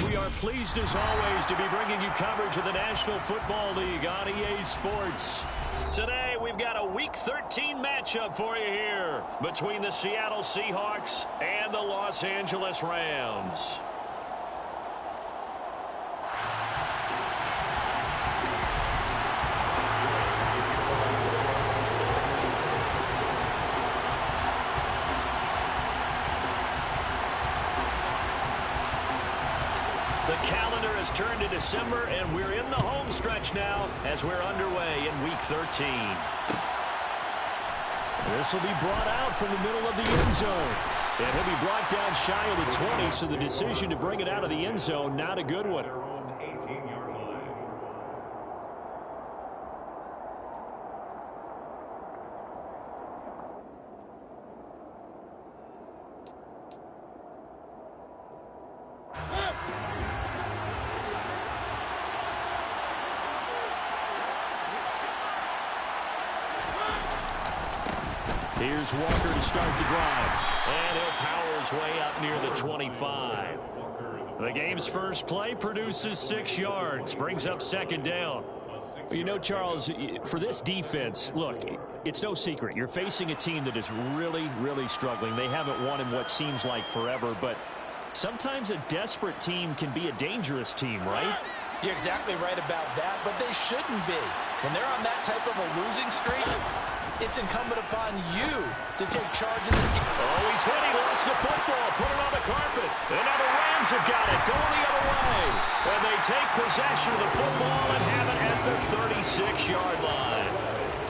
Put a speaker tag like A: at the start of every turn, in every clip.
A: We are pleased as always to be bringing you coverage of the National Football League on EA Sports. Today we've got a Week 13 matchup for you here between the Seattle Seahawks and the Los Angeles Rams. The calendar has turned to December, and we're in the home stretch now as we're underway in Week 13. This will be brought out from the middle of the end zone. And he'll be brought down shy of the 20, so the decision to bring it out of the end zone, not a good one. Here's Walker to start the drive. And he'll power his way up near the 25. The game's first play produces 6 yards. Brings up second down. You know, Charles, for this defense, look, it's no secret. You're facing a team that is really, really struggling. They haven't won in what seems like forever. But sometimes a desperate team can be a dangerous team, right?
B: You're exactly right about that, but they shouldn't be. When they're on that type of a losing streak, it's incumbent upon you to take charge of this game.
A: Oh, he's hit. He lost the football. Put it on the carpet. And now the Rams have got it. Going the other way. And they take possession of the football and have it at the 36-yard line.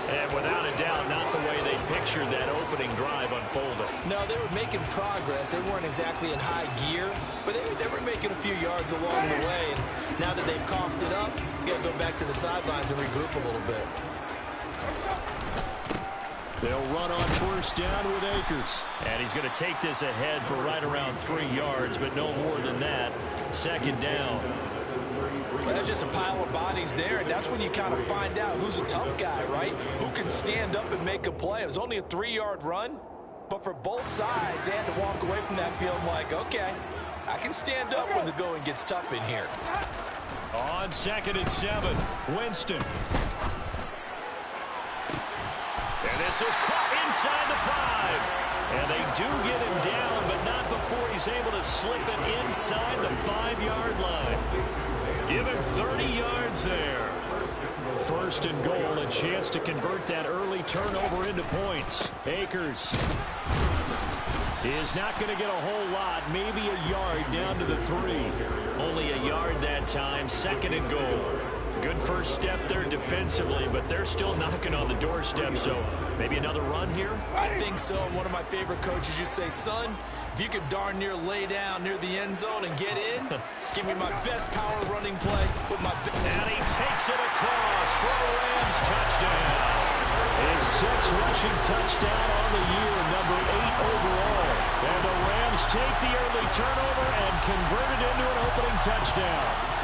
A: And without a doubt, not the way they pictured that opening drive unfolding.
B: No, they were making progress. They weren't exactly in high gear, but they were making a few yards along the way. And now that they've coughed it up, you got to go back to the sidelines and regroup a little bit.
A: They'll run on first down with Akers. And he's going to take this ahead for right around 3 yards, but no more than that. Second down.
B: Well, there's just a pile of bodies there, and that's when you kind of find out who's a tough guy, right? Who can stand up and make a play. It was only a 3-yard run, but for both sides, they had to walk away from that field like, okay, I can stand up when the going gets tough in here.
A: On 2nd and 7, Winston. And this is caught inside the 5. And they do get him down, but not before he's able to slip it inside the 5-yard line. Give him 30 yards there. First and goal, a chance to convert that early turnover into points. Akers is not going to get a whole lot, maybe a yard down to the 3. Only a yard that time, 2nd and goal. Good first step there defensively, but they're still knocking on the doorstep, so maybe another run here?
B: I think so. And one of my favorite coaches used to say, son, if you could darn near lay down near the end zone and get in, give me my best power running play with my...
A: And he takes it across for a Rams touchdown. His 6th rushing touchdown on the year, number 8 overall. And the Rams take the early turnover and convert it into an opening touchdown.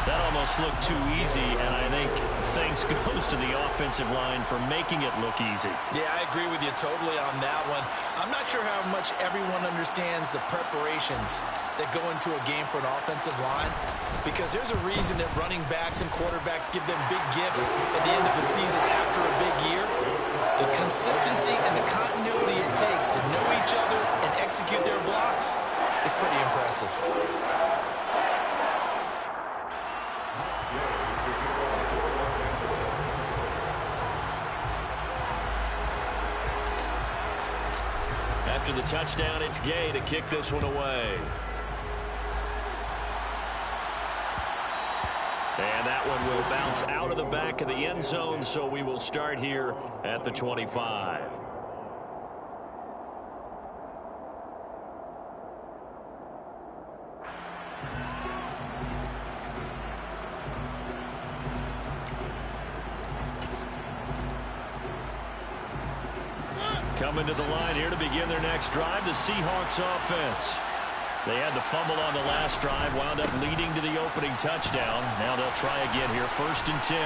A: That almost looked too easy, and I think thanks goes to the offensive line for making it look easy.
B: Yeah, I agree with you totally on that one. I'm not sure how much everyone understands the preparations that go into a game for an offensive line, because there's a reason that running backs and quarterbacks give them big gifts at the end of the season after a big year. The consistency and the continuity it takes to know each other and execute their blocks is pretty impressive.
A: After the touchdown, it's Gay to kick this one away. And that one will bounce out of the back of the end zone, so we will start here at the 25. Coming to the line here to begin their next drive, the Seahawks offense. They had the fumble on the last drive, wound up leading to the opening touchdown. Now they'll try again here, 1st and 10.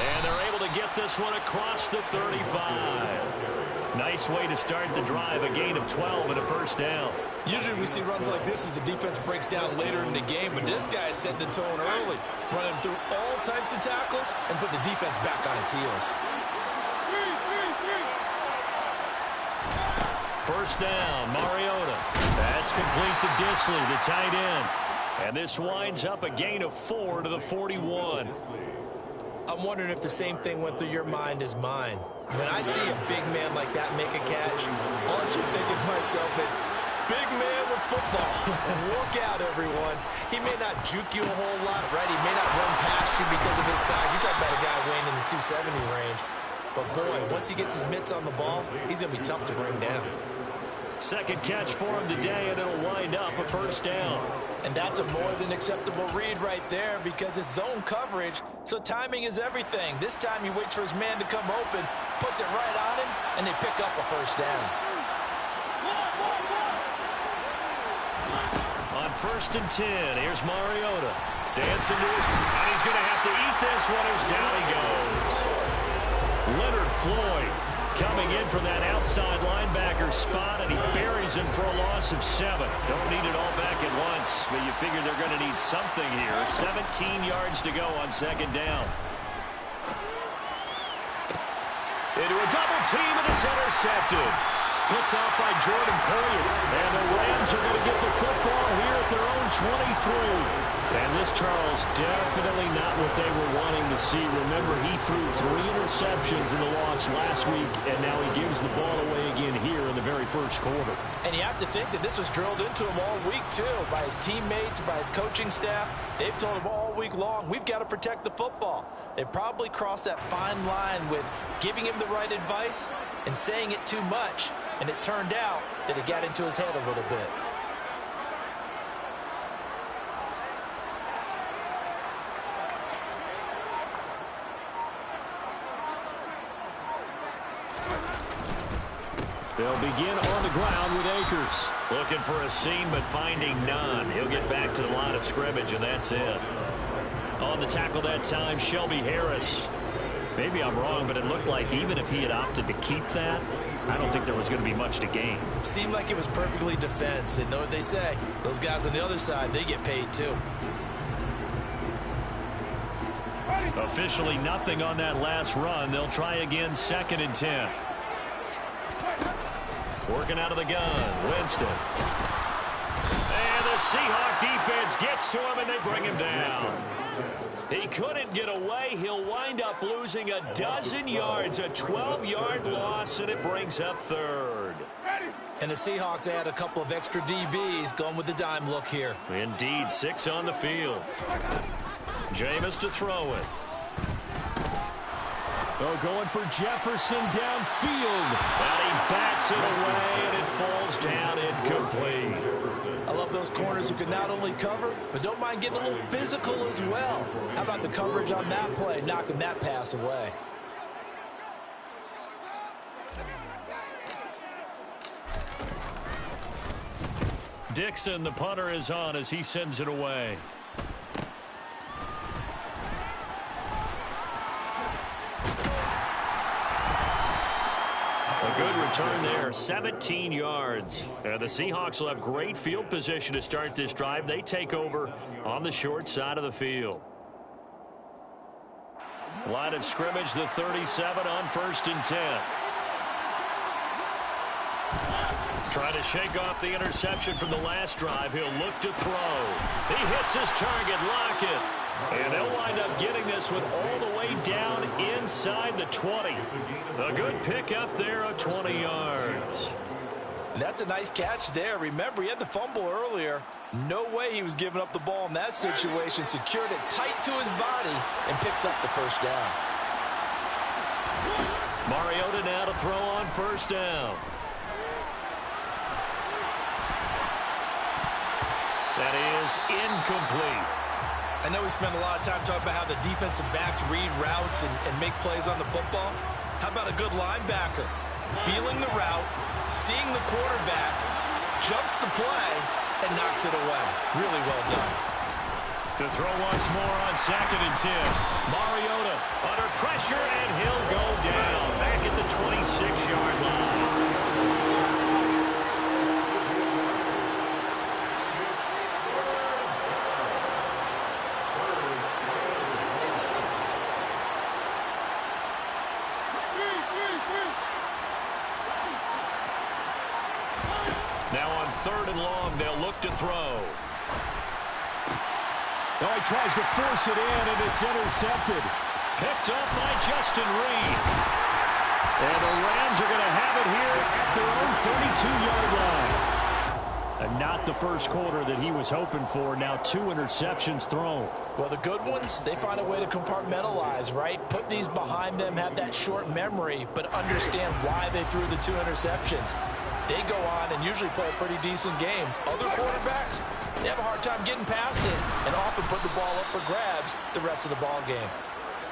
A: And they're able to get this one across the 35. Nice way to start the drive, a gain of 12 and a first down.
B: Usually we see runs like this as the defense breaks down later in the game, but this guy is setting the tone early, running through all types of tackles and putting the defense back on its heels.
A: First down, Mariota. That's complete to Disley, the tight end. And this winds up a gain of 4 to the 41.
B: I'm wondering if the same thing went through your mind as mine. When I see a big man like that make a catch, all I should think of myself is, big man with football. Look out, everyone. He may not juke you a whole lot, right? He may not run past you because of his size. You talk about a guy weighing in the 270 range. But, boy, once he gets his mitts on the ball, he's going to be tough to bring down.
A: Second catch for him today, and it'll wind up a first down.
B: And that's a more than acceptable read right there because it's zone coverage, so timing is everything. This time he waits for his man to come open, puts it right on him, and they pick up a first down.
A: On 1st and 10, here's Mariota. Dancing to his, and he's going to have to eat this one as down he goes. Leonard Floyd coming in from that outside linebacker spot, and he buries him for a loss of 7. Don't need it all back at once, but you figure they're going to need something here. 17 yards to go on second down. Into a double team, and it's intercepted. Picked off by Jordan Poyer. And the Rams are going to get the football here at their own 23. And this, Charles, definitely not what they were wanting to see. Remember, he threw 3 interceptions in the loss last week, and now he gives the ball away again here in the very first quarter.
B: And you have to think that this was drilled into him all week, too, by his teammates, by his coaching staff. They've told him all week long, we've got to protect the football. They probably crossed that fine line with giving him the right advice and saying it too much. And it turned out that it got into his head a little bit.
A: They'll begin on the ground with Akers. Looking for a seam, but finding none. He'll get back to the line of scrimmage, and that's it. On the tackle that time, Shelby Harris. Maybe I'm wrong, but it looked like even if he had opted to keep that, I don't think there was going to be much to gain.
B: Seemed like it was perfectly defense. And know what they say? Those guys on the other side, they get paid too.
A: Officially nothing on that last run. They'll try again, 2nd and 10. Working out of the gun, Winston. And the Seahawk defense gets to him, and they bring him down. He couldn't get away. He'll wind up losing a dozen yards, a 12-yard loss, and it brings up 3rd.
B: And the Seahawks add a couple of extra DBs going with the dime look here.
A: Indeed, 6 on the field. Jameis to throw it. Oh, going for Jefferson downfield. And he bats it away, and it falls down incomplete.
B: I love those corners who can not only cover, but don't mind getting a little physical as well. How about the coverage on that play, knocking that pass away?
A: Dixon, the punter, is on as he sends it away. A good return there, 17 yards. And the Seahawks will have great field position to start this drive. They take over on the short side of the field. Line of scrimmage, the 37 on 1st and 10. Trying to shake off the interception from the last drive. He'll look to throw. He hits his target, Lockett. And they'll wind up getting this one all the way down inside the 20. A good pickup there of 20 yards.
B: That's a nice catch there. Remember, he had the fumble earlier. No way he was giving up the ball in that situation. Secured it tight to his body and picks up the first down.
A: Mariota now to throw on 1st down. That is incomplete.
B: I know we spent a lot of time talking about how the defensive backs read routes and make plays on the football. How about a good linebacker? Feeling the route, seeing the quarterback, jumps the play, and knocks it away. Really well done.
A: To throw once more on 2nd and 10. Mariota under pressure, and he'll go down back at the 26-yard line. Now on 3rd and long, they'll look to throw.
C: Oh, he tries to force it in, and it's intercepted.
A: Picked up by Justin Reed. And the Rams are going to have it here at their own 32-yard line.
C: And not the first quarter that he was hoping for. Now 2 interceptions thrown.
B: Well, the good ones, they find a way to compartmentalize, right? Put these behind them, have that short memory, but understand why they threw the 2 interceptions. They go on and usually play a pretty decent game. Other quarterbacks, they have a hard time getting past it and often put the ball up for grabs the rest of the ball game.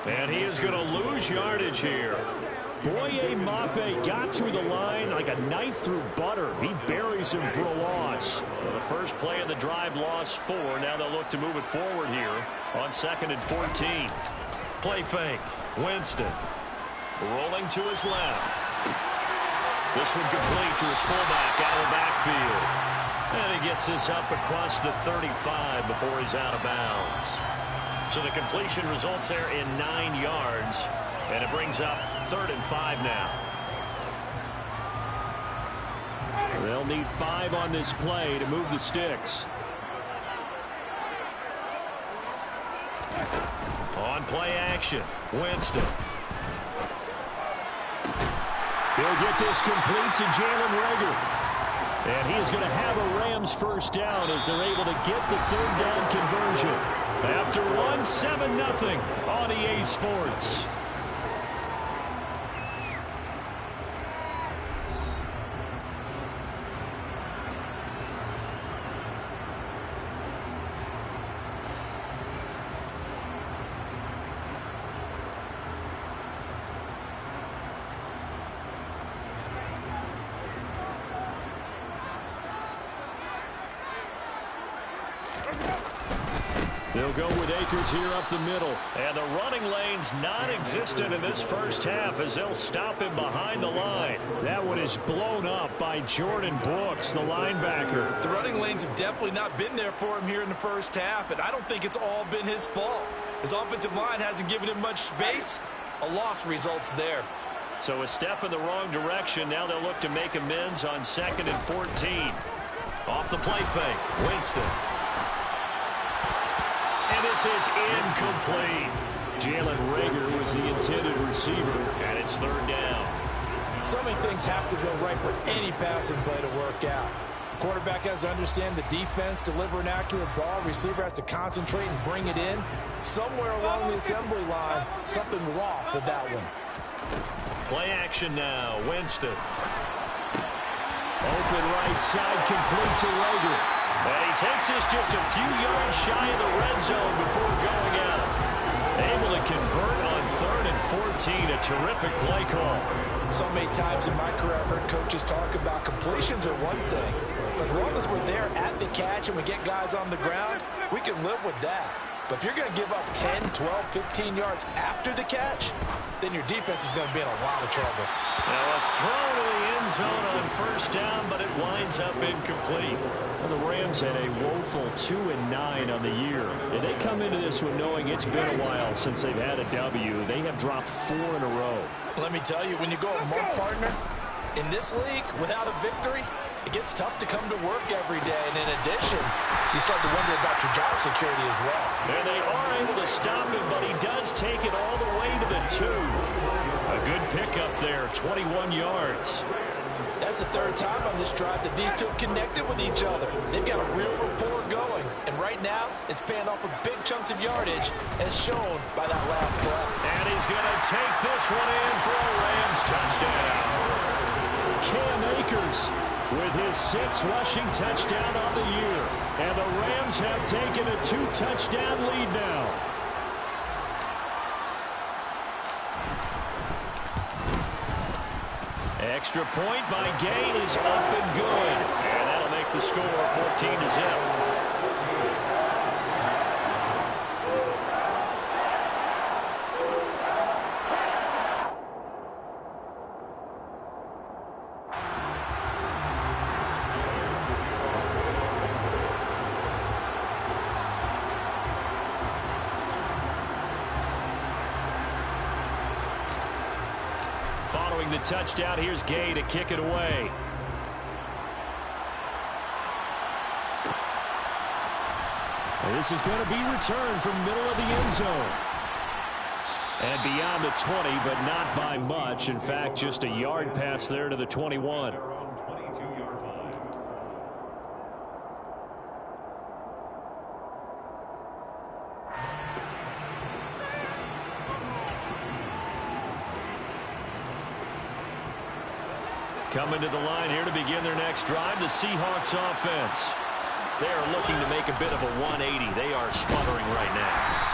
A: And he is going to lose yardage here.
C: Boye Mafe got through the line like a knife through butter. He buries him for a loss.
A: So the first play of the drive, lost 4. Now they'll look to move it forward here on 2nd and 14. Play fake. Winston rolling to his left. This one complete to his fullback out of the backfield. And he gets this up across the 35 before he's out of bounds. So the completion results there in 9 yards. And it brings up 3rd and 5 now.
C: They'll need 5 on this play to move the sticks.
A: On play action, Winston.
C: He'll get this complete to Jalen Reagor. And he is going to have a Rams first down as they're able to get the 3rd down conversion. After 7-0 on EA Sports. They'll go with Akers here up the middle.
A: And the running lane's non-existent in this first half as they'll stop him behind the line.
C: That one is blown up by Jordan Brooks, the linebacker.
B: The running lanes have definitely not been there for him here in the first half, and I don't think it's all been his fault. His offensive line hasn't given him much space. A loss results there.
A: So a step in the wrong direction. Now they'll look to make amends on 2nd and 14. Off the play fake, Winston. And this is incomplete.
C: Jalen Reagor was the intended receiver.
A: And it's 3rd down.
B: So many things have to go right for any passing play to work out. Quarterback has to understand the defense, deliver an accurate ball. Receiver has to concentrate and bring it in. Somewhere along the assembly line, something was off with that one.
A: Play action now. Winston.
C: Open right side, complete to Reagor.
A: And he takes this just a few yards shy of the red zone before going at it. Able to convert on 3rd and 14. A terrific play call.
B: So many times in my career I've heard coaches talk about completions are one thing. But as long as we're there at the catch and we get guys on the ground, we can live with that. But if you're going to give up 10, 12, 15 yards after the catch, then your defense is going to be in a lot of trouble.
A: Now a throw to the end zone on 1st down, but it winds up incomplete.
C: Well, the Rams had a woeful 2-9 on the year. If they come into this one knowing it's been a while since they've had a W, they have dropped 4 in a row.
B: Let me tell you, when you go a month partner in this league without a victory, it gets tough to come to work every day. And in addition, you start to wonder about your job security as well.
A: And they are able to stop him, but he does take it all the way to the 2. A good pickup there, 21 yards.
B: That's the 3rd time on this drive that these two have connected with each other. They've got a real rapport going. And right now, it's paying off with big chunks of yardage, as shown by that last play.
A: And he's going to take this one in for a Rams touchdown.
C: Cam Akers with his 6th rushing touchdown on the year. And the Rams have taken a 2-touchdown lead now.
A: Extra point by Gay is up and good. And that'll make the score 14-0. Following the touchdown, here's Gay to kick it away.
C: And this is going to be returned from middle of the end zone. And beyond the 20, but not by much. In fact, just a yard pass there to the 21. Coming to the line here to begin their next drive, the Seahawks offense. They are looking to make a bit of a 180. They are sputtering right now.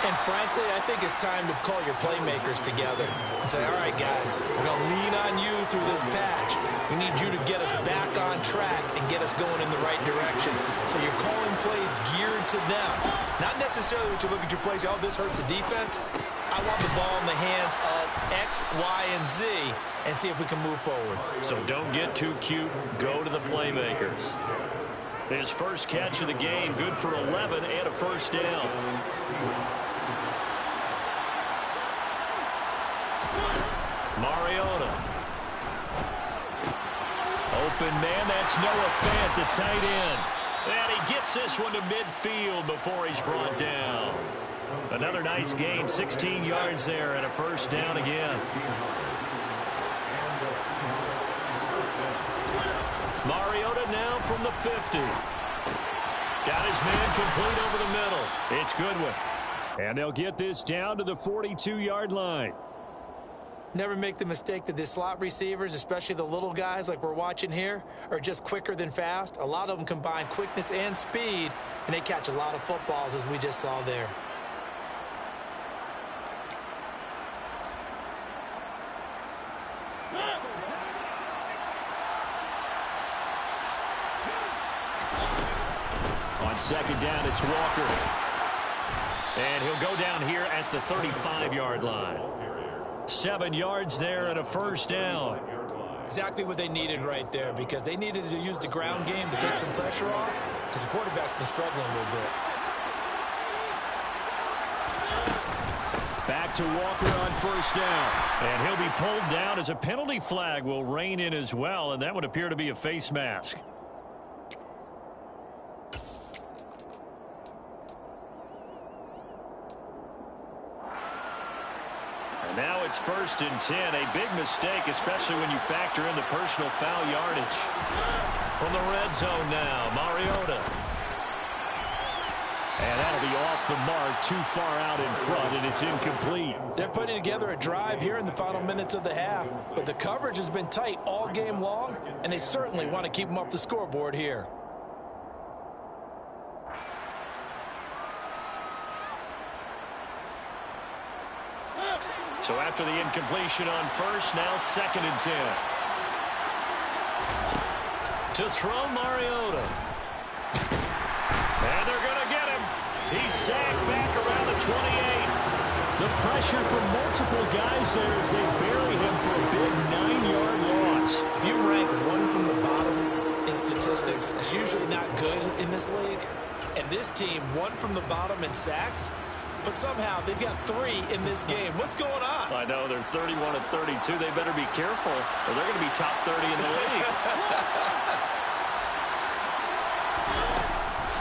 B: And frankly, I think it's time to call your playmakers together and say, all right, guys, we're going to lean on you through this patch. We need you to get us back on track and get us going in the right direction. So you're calling plays geared to them. Not necessarily when you look at your plays, oh, this hurts the defense. I want the ball in the hands of X, Y, and Z and see if we can move forward.
C: So don't get too cute. Go to the playmakers. His first catch of the game, good for 11 and a first down. Mariota. Open man, that's Noah Fant, the tight end. And he gets this one to midfield before he's brought down. Another nice gain, 16 yards there and a first down again. Mariota now from the 50. Got his man complete over the middle. It's Goodwin. And they'll get this down to the 42-yard line.
B: Never make the mistake that the slot receivers, especially the little guys like we're watching here, are just quicker than fast. A lot of them combine quickness and speed, and they catch a lot of footballs, as we just saw there.
C: On second down, it's Walker. And he'll go down here at the 35-yard line. 7 yards there and a first down.
B: Exactly what they needed right there, because they needed to use the ground game to take some pressure off, because the quarterback's been struggling a little bit.
C: Back to Walker on first down. And he'll be pulled down as a penalty flag will rein in as well, and that would appear to be a face mask. Now it's 1st and 10. A big mistake, especially when you factor in the personal foul yardage. From the red zone now, Mariota. And that'll be off the mark, too far out in front, and it's incomplete.
B: They're putting together a drive here in the final minutes of the half, but the coverage has been tight all game long, and they certainly want to keep them off the scoreboard here.
C: So after the incompletion on first, now 2nd and 10. To throw Mariota. And they're going to get him. He's sacked back around the 28. The pressure from multiple guys there as they bury him for a big 9-yard loss.
B: If you rank one from the bottom in statistics, that's usually not good in this league. And this team, one from the bottom in sacks, but somehow they've got 3 in this game. What's going on?
C: I know, they're 31 of 32. They better be careful, or they're going to be top 30 in the league.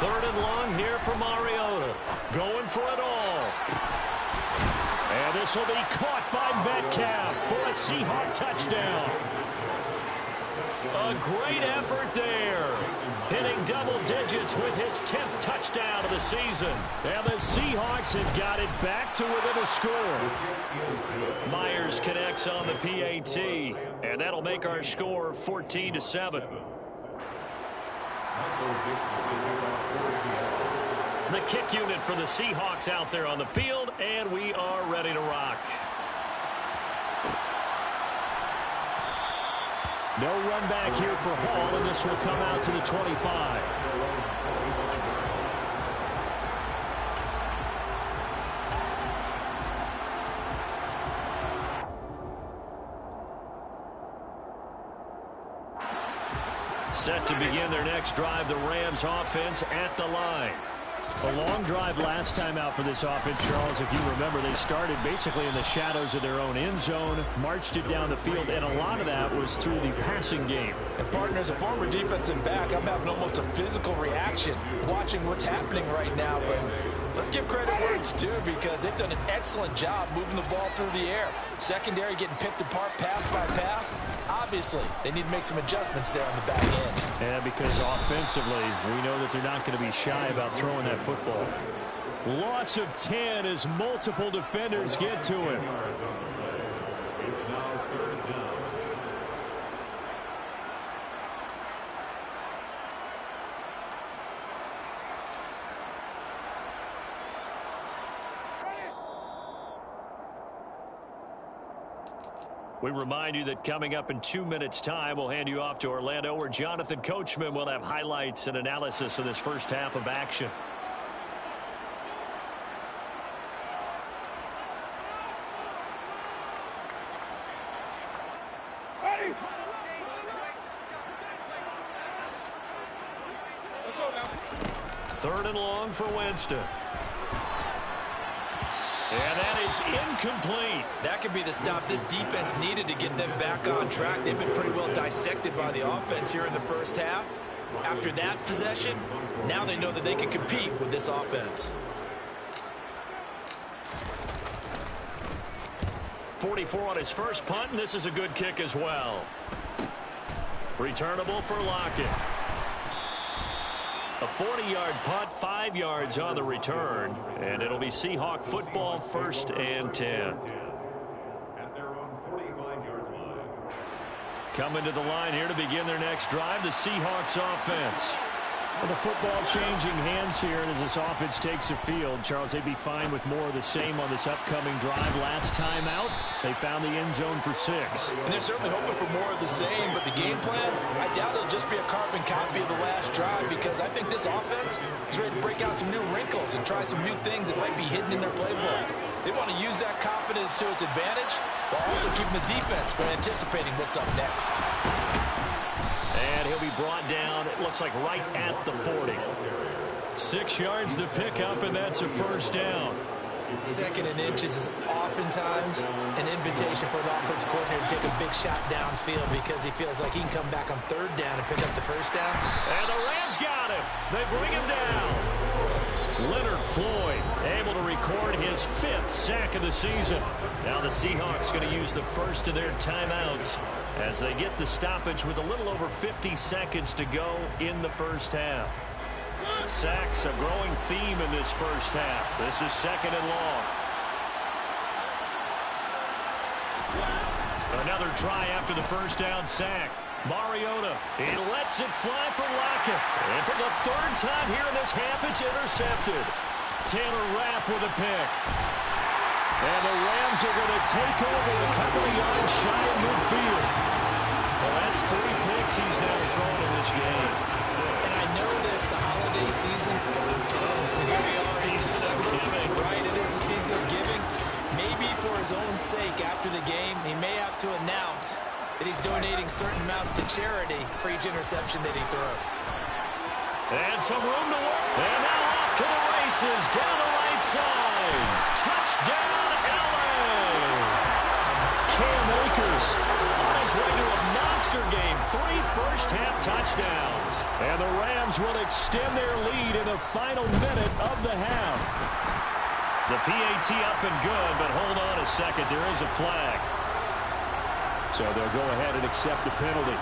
C: 3rd and long here for Mariota. Going for it all. And this will be caught by Metcalf for a Seahawk touchdown. A great effort there. Hitting double digits with his 10th touchdown of the season. And the Seahawks have got it back to within a score. Myers connects on the PAT. And that'll make our score 14-7. The kick unit for the Seahawks out there on the field. And we are ready to rock. No run back here for Hall, and this will come out to the 25. Set to begin their next drive, the Rams offense at the line. A long drive last time out for this offense, Charles. If you remember, they started basically in the shadows of their own end zone, marched it down the field, and a lot of that was through the passing game.
B: And partner, as a former defensive back, I'm having almost a physical reaction watching what's happening right now. But let's give credit where it's due, because they've done an excellent job moving the ball through the air. Secondary getting picked apart pass by pass. Obviously, they need to make some adjustments there on the back end.
C: And because offensively, we know that they're not going to be shy about throwing that football. Loss of 10 as multiple defenders get to him.
A: It's now 3rd down.
C: We remind you that coming up in 2 minutes' time, we'll hand you off to Orlando, where Jonathan Coachman will have highlights and analysis of this first half of action.
D: Ready?
C: 3rd and long for Winston. And that is incomplete.
B: That could be the stop this defense needed to get them back on track. They've been pretty well dissected by the offense here in the first half. After that possession, now they know that they can compete with this offense.
C: 44 on his first punt, and this is a good kick as well. Returnable for Lockett. A 40-yard punt, 5 yards on the return, and it'll be Seahawk football, 1st and 10.
A: At their own 45-yard line.
C: Coming to the line here to begin their next drive, the Seahawks offense. Well, the football changing hands here, and as this offense takes the field, Charles, they'd be fine with more of the same on this upcoming drive. Last time out, they found the end zone for 6.
B: And they're certainly hoping for more of the same, but the game plan, I doubt it'll just be a carbon copy of the last drive, because I think this offense is ready to break out some new wrinkles and try some new things that might be hidden in their playbook. They want to use that confidence to its advantage, while also keeping the defense from anticipating what's up next.
C: And he'll be brought down, it looks like right at the 40. 6 yards to pick up, and that's a 1st down.
B: 2nd and inches is oftentimes an invitation for an offense coordinator to take a big shot downfield, because he feels like he can come back on 3rd down and pick up the 1st down.
C: And the Rams got him. They bring him down. Leonard Floyd able to record his 5th sack of the season. Now the Seahawks going to use the first of their timeouts as they get the stoppage with a little over 50 seconds to go in the first half. Sacks a growing theme in this first half. This is 2nd and long. Another try after the first down sack. Mariota, he lets it fly for Lockett. And for the 3rd time here in this half, it's intercepted. Taylor Rapp with a pick. And the Rams are going to take over a couple of yards shy of midfield. Well, that's 3 picks he's now thrown in this game.
B: And I know this, the holiday season, here we are in December, right? It is the season of giving. Maybe for his own sake, after the game, he may have to announce that he's donating certain amounts to charity for each interception that he throws.
C: And some room to work. And now off to the races down the right side. Touchdown, LA! Cam Akers on his way to a monster game. 3 first-half touchdowns. And the Rams will extend their lead in the final minute of the half. The PAT up and good, but hold on a second. There is a flag. So they'll go ahead and accept the penalty.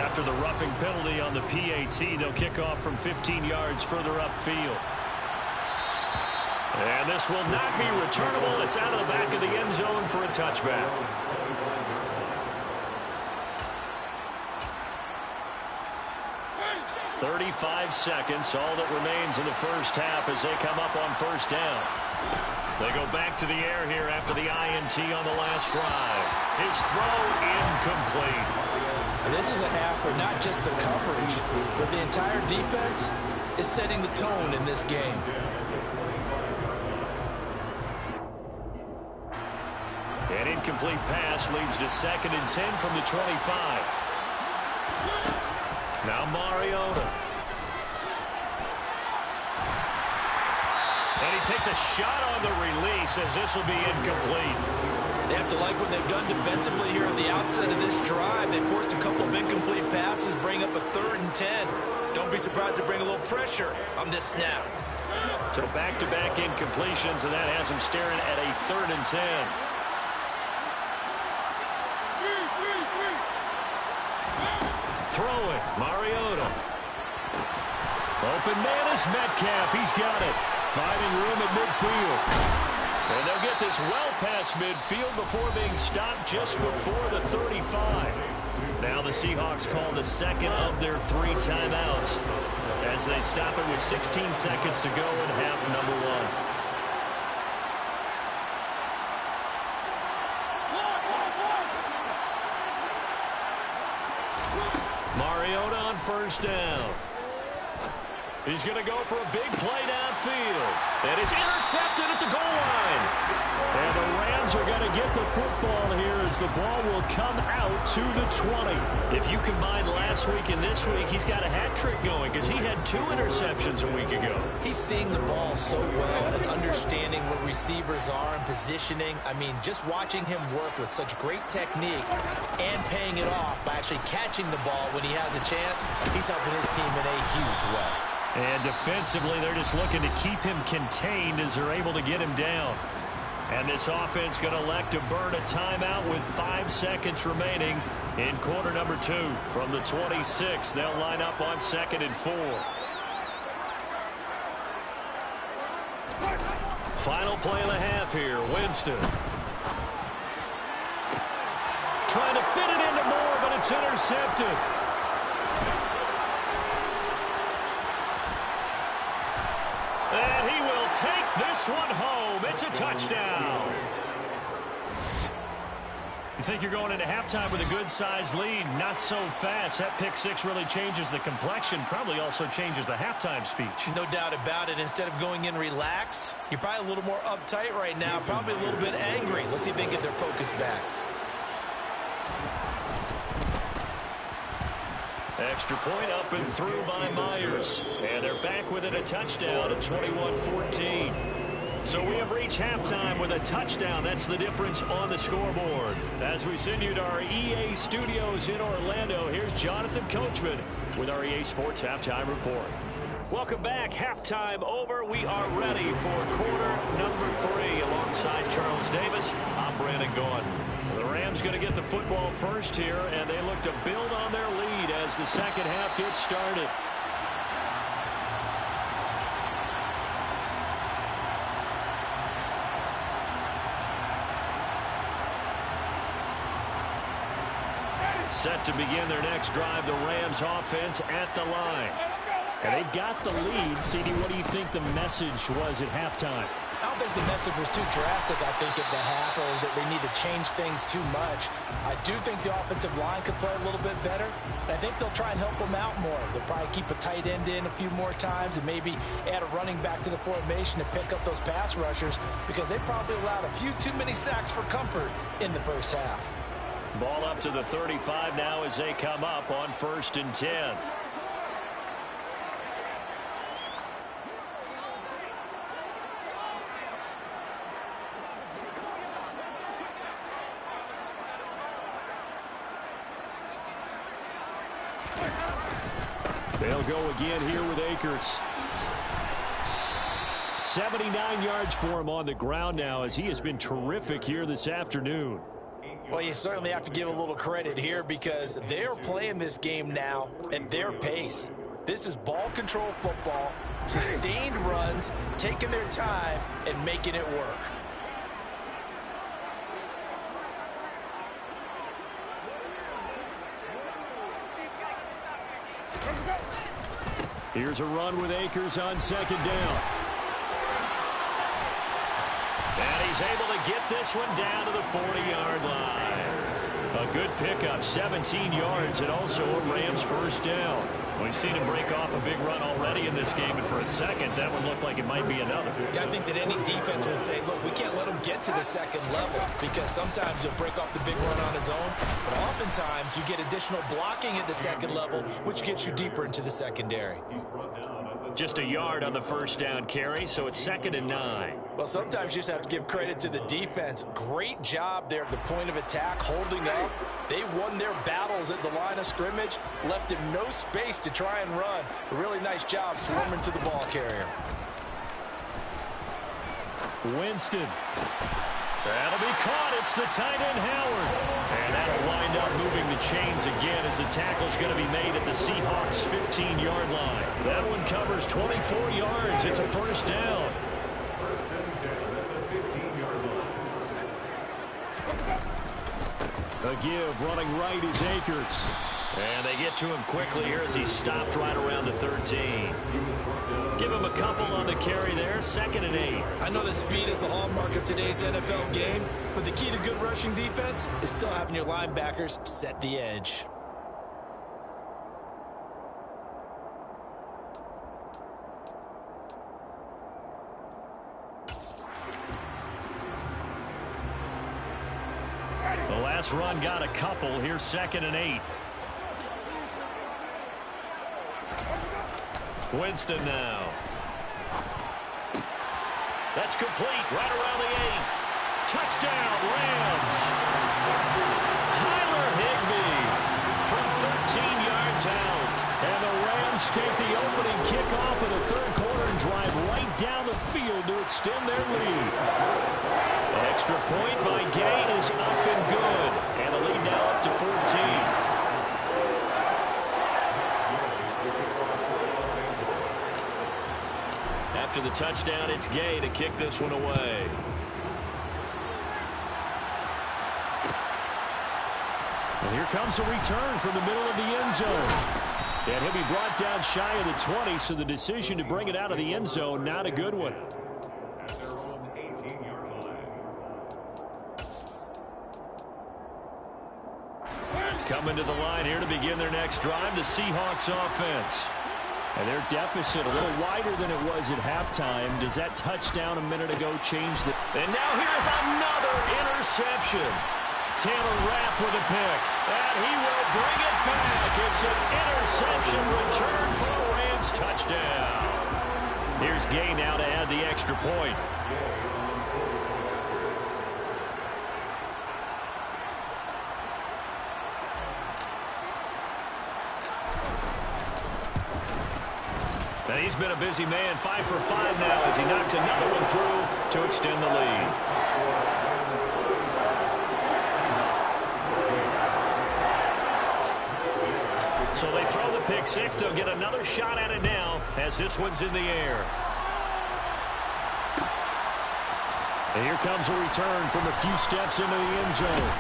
C: After the roughing penalty on the PAT, they'll kick off from 15 yards further upfield. And this will not be returnable. It's out of the back of the end zone for a touchback. 35 seconds, all that remains in the first half as they come up on 1st down. They go back to the air here after the INT on the last drive. His throw incomplete.
B: This is a half where not just the coverage, but the entire defense is setting the tone in this game.
C: And in
A: incomplete pass leads to 2nd and 10 from the 25. Now Mariota. And he takes a shot on the release as this will be incomplete.
B: They have to like what they've done defensively here at the outset of this drive. They forced a couple of incomplete passes, bring up a 3rd and 10. Don't be surprised to bring a little pressure on this snap.
A: So back-to-back incompletions, and that has him staring at a 3rd and 10. Throwing, Mariota. Open man is Metcalf. He's got it. Finding room at midfield. And they'll get this well past midfield before being stopped just before the 35. Now the Seahawks call the 2nd of their 3 timeouts as they stop it with 16 seconds to go in half number 1. Mariota on 1st down. He's going to go for a big play downfield. And it's intercepted at the goal line. And the Rams are going to get the football here as the ball will come out to the 20. If you combine last week and this week, he's got a hat trick going because he had 2 interceptions a week ago.
B: He's seeing the ball so well and understanding where receivers are and positioning. I mean, just watching him work with such great technique and paying it off by actually catching the ball when he has a chance, he's helping his team in a huge way.
A: And defensively, they're just looking to keep him contained as they're able to get him down. And this offense going to elect to burn a timeout with 5 seconds remaining in quarter number 2. From the 26, they'll line up on 2nd and 4. Final play of the half here. Winston. Trying to fit it into Moore, but it's intercepted. And he will take this one home. It's a touchdown. You think you're going into halftime with a good-sized lead? Not so fast. That pick 6 really changes the complexion, probably also changes the halftime speech.
B: No doubt about it. Instead of going in relaxed, you're probably a little more uptight right now, probably a little bit angry. Let's see if they can get their focus back.
A: Extra point up and through by Myers. And they're back within a touchdown at 21-14. So we have reached halftime with a touchdown. That's the difference on the scoreboard. As we send you to our EA studios in Orlando, here's Jonathan Coachman with our EA Sports Halftime Report. Welcome back. Halftime over. We are ready for quarter number 3. Alongside Charles Davis, I'm Brandon Gaughan. The Rams going to get the football first here, and they look to build on their lead as the second half gets started. Set to begin their next drive, the Rams offense at the line. And they've got the lead. CD, what do you think the message was at halftime?
D: I don't think the message was too drastic, I think, at the half, or that they need to change things too much. I do think the offensive line could play a little bit better. I think they'll try and help them out more. They'll probably keep a tight end in a few more times and maybe add a running back to the formation to pick up those pass rushers because they probably allowed a few too many sacks for comfort in the first half.
A: Ball up to the 35 now as they come up on 1st and 10. They'll go again here with Akers. 79 yards for him on the ground now as he has been terrific here this afternoon.
D: Well, you certainly have to give a little credit here because they're playing this game now at their pace. This is ball control football, sustained runs, taking their time, and making it work.
A: Here's a run with Akers on 2nd down. And he's able to get this one down to the 40-yard line. A good pickup, 17 yards, and also a Rams 1st down.
C: We've seen him break off a big run already in this game, and for a second, that would look like it might be another.
B: Yeah, I think that any defense would say, look, we can't let him get to the second level, because sometimes he'll break off the big run on his own, but oftentimes you get additional blocking at the second level, which gets you deeper into the secondary.
C: Just a yard on the first down carry, so it's 2nd and 9.
B: Well, sometimes you just have to give credit to the defense. Great job there at the point of attack, holding up. They won their battles at the line of scrimmage, left him no space to try and run. A really nice job swarming to the ball carrier.
C: Winston. That'll be caught. It's the tight end, Howard. And that'll wind up moving the chains again as the tackle's going to be made at the Seahawks' 15-yard line. That one covers 24 yards. It's a first down. A give, running right is Akers. And they get to him quickly here as he stopped right around the 13. Give him a couple on the carry there, 2nd and 8.
B: I know that speed is the hallmark of today's NFL game, but the key to good rushing defense is still having your linebackers set the edge.
C: The last run got a couple. Here's 2nd and 8. Winston now. That's complete. Right around the 8. Touchdown, Rams. Tyler Higbee from 13 yards out. And the Rams take the opening kickoff of the third quarter and drive right down the field to extend their lead. An extra point by Gay is up and good. And the lead now up to 14. After the touchdown, it's Gay to kick this one away. And here comes a return from the middle of the end zone. And he'll be brought down shy of the 20, so the decision to bring it out of the end zone, not a good one. Coming to the line here to begin their next drive, the Seahawks offense. And their deficit a little wider than it was at halftime. Does that touchdown a minute ago change the... And now here's another interception. Taylor Rapp with a pick. And he will bring it back. It's an interception return for a Rams touchdown. Here's Gay now to add the extra point. And he's been a busy man, 5 for 5 now as he knocks another one through to extend the lead. So they throw the pick six. They'll get another shot at it now as this one's in the air. And here comes a return from a few steps into the end zone.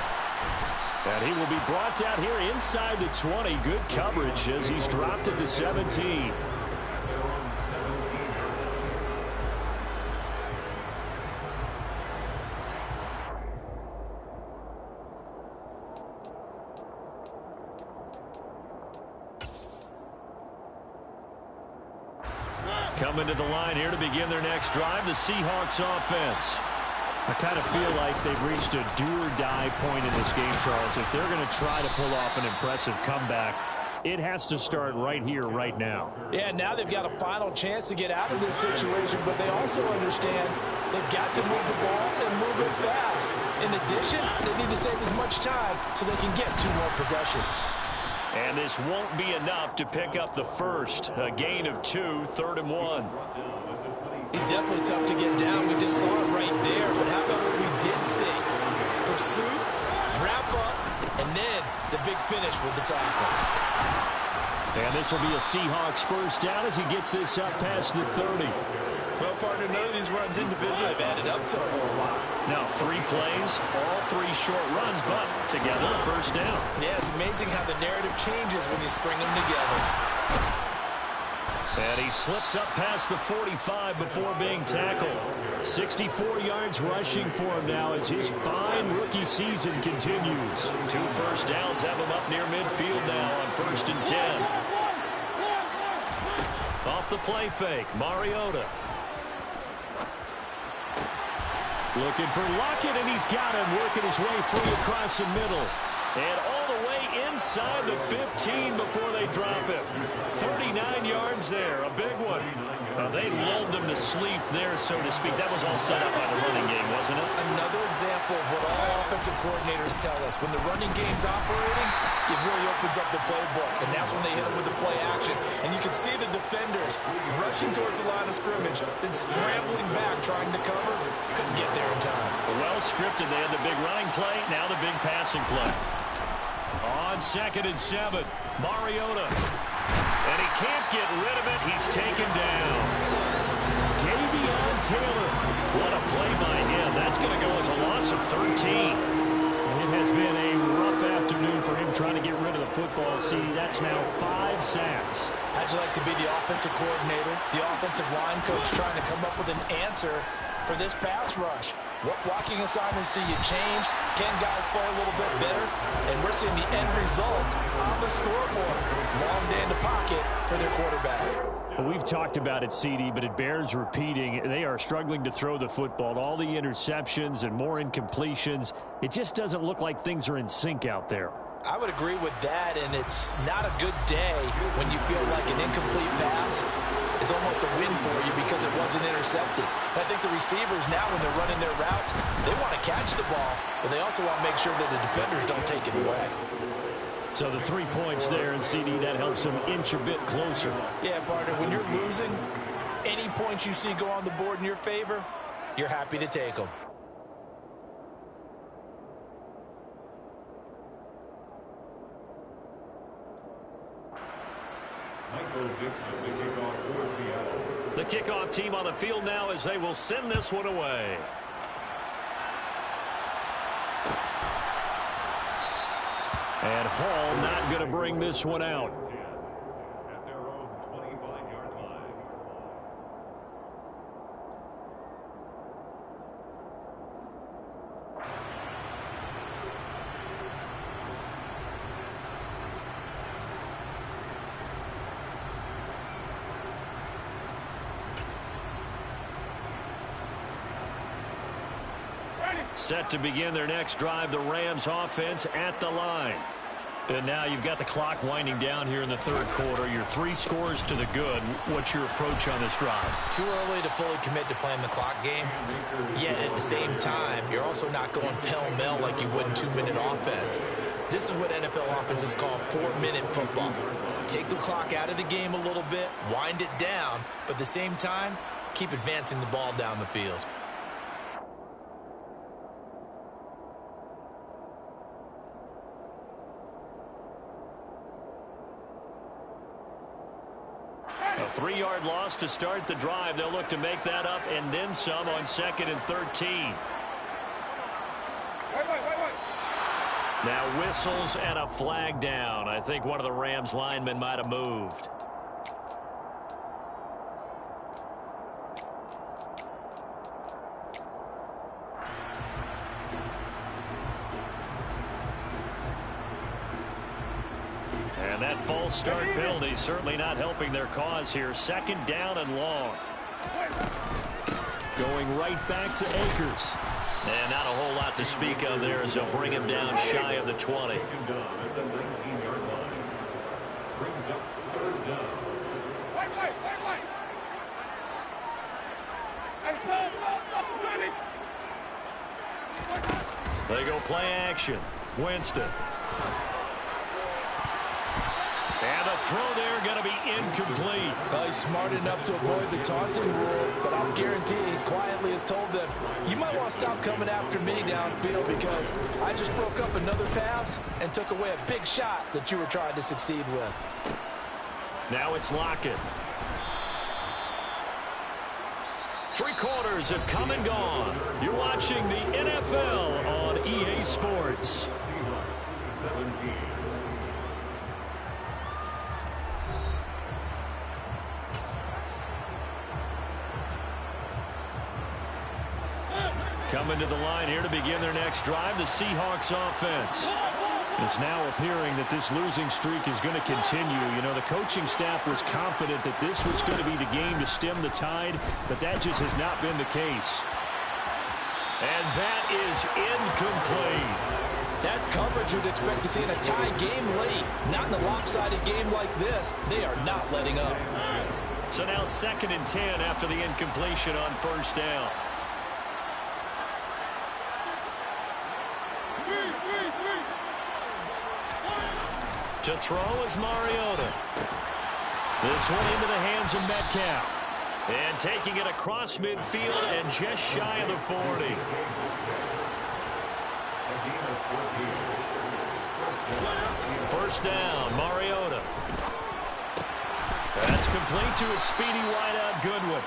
C: And he will be brought down here inside the 20. Good coverage as he's dropped at the 17. Coming to the line here to begin their next drive, the Seahawks offense. I kind of feel like they've reached a do-or-die point in this game, Charles. If they're going to try to pull off an impressive comeback, it has to start right here, right now.
D: Yeah, now they've got a final chance to get out of this situation, but they also understand they've got to move the ball and move it fast. In addition, they need to save as much time so they can get 2 more possessions.
C: And this won't be enough to pick up the first. A gain of 2, 3rd and 1.
B: He's definitely tough to get down. We just saw it right there. But how about what we did see? Pursuit, wrap up, and then the big finish with the tackle.
C: And this will be a Seahawks first down as he gets this up past the 30.
B: Well, partner, none of these runs individually have added up to a whole lot.
C: Now 3 plays, all 3 short runs, but together a first down.
B: Yeah, it's amazing how the narrative changes when you string them together.
C: And he slips up past the 45 before being tackled. 64 yards rushing for him now as his fine rookie season continues. 2 first downs have him up near midfield now on 1st and 10.
A: the play fake. Mariota. Looking for Lockett, and he's got him working his way free across the middle. And all the way inside the 15 before they drop him. 39 yards there, a big one. They lulled him to sleep there, so to speak. That was all set up by the running game, wasn't it?
B: Another example of what all offensive coordinators tell us. When the running game's operating, it really opens up the playbook. And that's when they hit him with the play action. And you can see the defenders rushing towards the line of scrimmage, then scrambling back, trying to cover. Couldn't get there in time.
A: Well scripted. They had the big running play, now the big passing play. On 2nd and 7, Mariota. And he can't get rid of it. He's taken down. Davion Taylor. What a play by him. That's going to go as a loss of 13.
C: It has been a rough afternoon for him trying to get rid of the football. See, that's now 5 sacks.
D: How'd you like to be the offensive coordinator, the offensive line coach trying to come up with an answer for this pass rush? What blocking assignments do you change? Can guys play a little bit better? And we're seeing the end result on the scoreboard. Long day in the pocket for their quarterback.
C: Well, we've talked about it, CD, but it bears repeating. They are struggling to throw the football. All the interceptions and more incompletions. It just doesn't look like things are in sync out there.
D: I would agree with that, and it's not a good day when you feel like an incomplete pass is almost a win for you because it wasn't intercepted. I think the receivers now, when they're running their routes, they want to catch the ball, but they also want to make sure that the defenders don't take it away.
C: So the 3 points there, and CD, that helps them inch a bit closer.
D: Yeah, partner, when you're losing, any points you see go on the board in your favor, you're happy to take them.
A: The kickoff team on the field now as they will send this one away. And Hall not going to bring this one out.
E: At their own 25-yard line.
A: Set to begin their next drive, the Rams offense at the line. And now you've got the clock winding down here in the third quarter. Your 3 scores to the good. What's your approach on this drive?
B: Too early to fully commit to playing the clock game. Yet at the same time, you're also not going pell-mell like you would in 2-minute offense. This is what NFL offenses call 4-minute football. Take the clock out of the game a little bit, wind it down, but at the same time, keep advancing the ball down the field.
A: A 3-yard loss to start the drive. They'll look to make that up and then some on 2nd and 13. Now whistles and a flag down. I think one of the Rams linemen might have moved. And that false start penalty certainly not helping their cause here. 2nd down and long.
C: Going right back to Akers.
A: And not a whole lot to speak of there as they'll bring him down shy of the 20.
E: At the 19-yard line. Brings up 3rd down.
A: They go play action. Winston. And the throw there going to be incomplete.
D: Well, he's smart enough to avoid the taunting rule, but I'll guarantee he quietly has told them, you might want to stop coming after me downfield because I just broke up another pass and took away a big shot that you were trying to succeed with.
A: Now it's Lockett. 3 quarters have come and gone. You're watching the NFL on EA Sports.
E: Seahawks 17.
A: Coming to the line here to begin their next drive, the Seahawks offense.
C: It's now appearing that this losing streak is going to continue. You know, the coaching staff was confident that this was going to be the game to stem the tide, but that just has not been the case.
A: And that is incomplete.
D: That's coverage you'd expect to see in a tie game late. Not in a lopsided game like this. They are not letting up.
A: So now 2nd and 10 after the incompletion on first down. To throw is Mariota. This one into the hands of Metcalf. And taking it across midfield and just shy of the 40. First down, Mariota. That's complete to a speedy wideout Goodwin.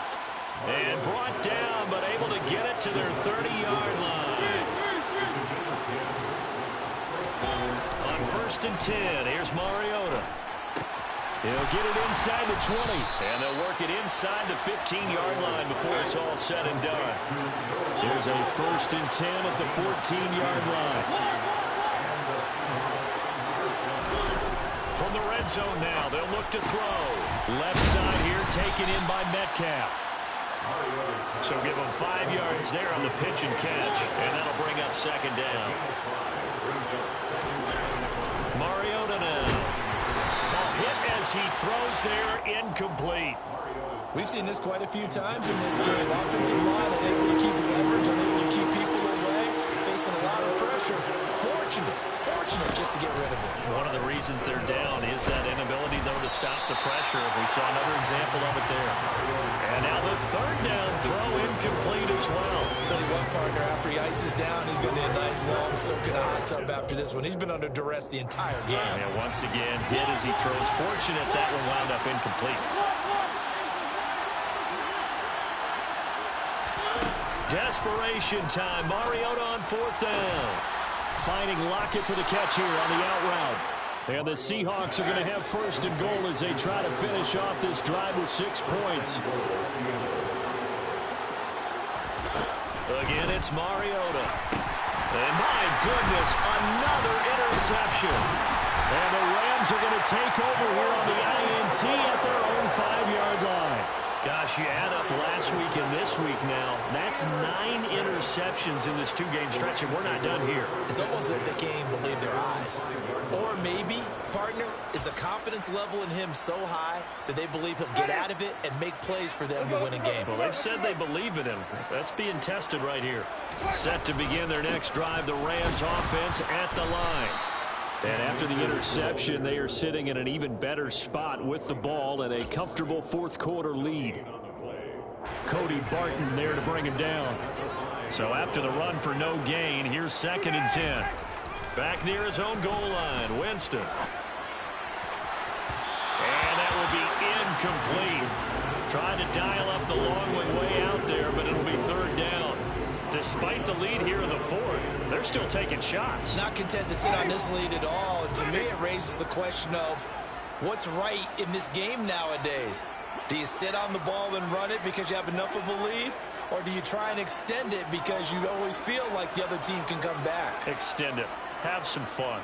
A: And brought down, but able to get it to their 30-yard line. On 1st and 10, here's Mariota. He'll get it inside the 20, and they'll work it inside the 15-yard line before it's all said and done.
C: Here's a 1st and 10 at the 14-yard line.
A: From the red zone now, they'll look to throw. Left side here taken in by Metcalf. So give them 5 yards there on the pitch and catch, and that'll bring up 2nd down. Mariota now. Hit as he throws there, incomplete.
B: We've seen this quite a few times in this game. Offensive line unable to keep leverage, unable to keep people away, facing a lot of pressure. Fortunate just to get rid of it.
A: One of the reasons they're down is that inability, though, to stop the pressure. We saw another example of it there. And now the 3rd down throw incomplete as well.
B: I'll tell you what, partner, after he ices down, he's going to need a nice long soak in a hot tub after this one. He's been under duress the entire game.
A: Yeah, once again, hit as he throws. Fortunate that one wound up incomplete. Desperation time. Mariota on 4th down. Finding Lockett for the catch here on the out route. And the Seahawks are going to have 1st and goal as they try to finish off this drive with 6 points. Again, it's Mariota. And my goodness, another interception. And the Rams are going to take over here on the INT at their own 5-yard line. Gosh, you add up last week and this week now. That's 9 interceptions in this 2-game stretch, and we're not done here.
B: It's almost like they can't even believe their eyes. Or maybe, partner, is the confidence level in him so high that they believe he'll get out of it and make plays for them to win a game.
A: Well, they've said they believe in him. That's being tested right here. Set to begin their next drive, the Rams offense at the line. And after the interception, they are sitting in an even better spot with the ball and a comfortable 4th quarter lead. Cody Barton there to bring him down. So after the run for no gain, here's 2nd and 10. Back near his own goal line, Winston. And that will be incomplete. Trying to dial up the long one way out there, but it'll be 3rd down. Despite the lead here in the 4th, they're still taking shots.
B: Not content to sit on this lead at all. And to me, it raises the question of what's right in this game nowadays. Do you sit on the ball and run it because you have enough of a lead? Or do you try and extend it because you always feel like the other team can come back?
A: Extend it. Have some fun.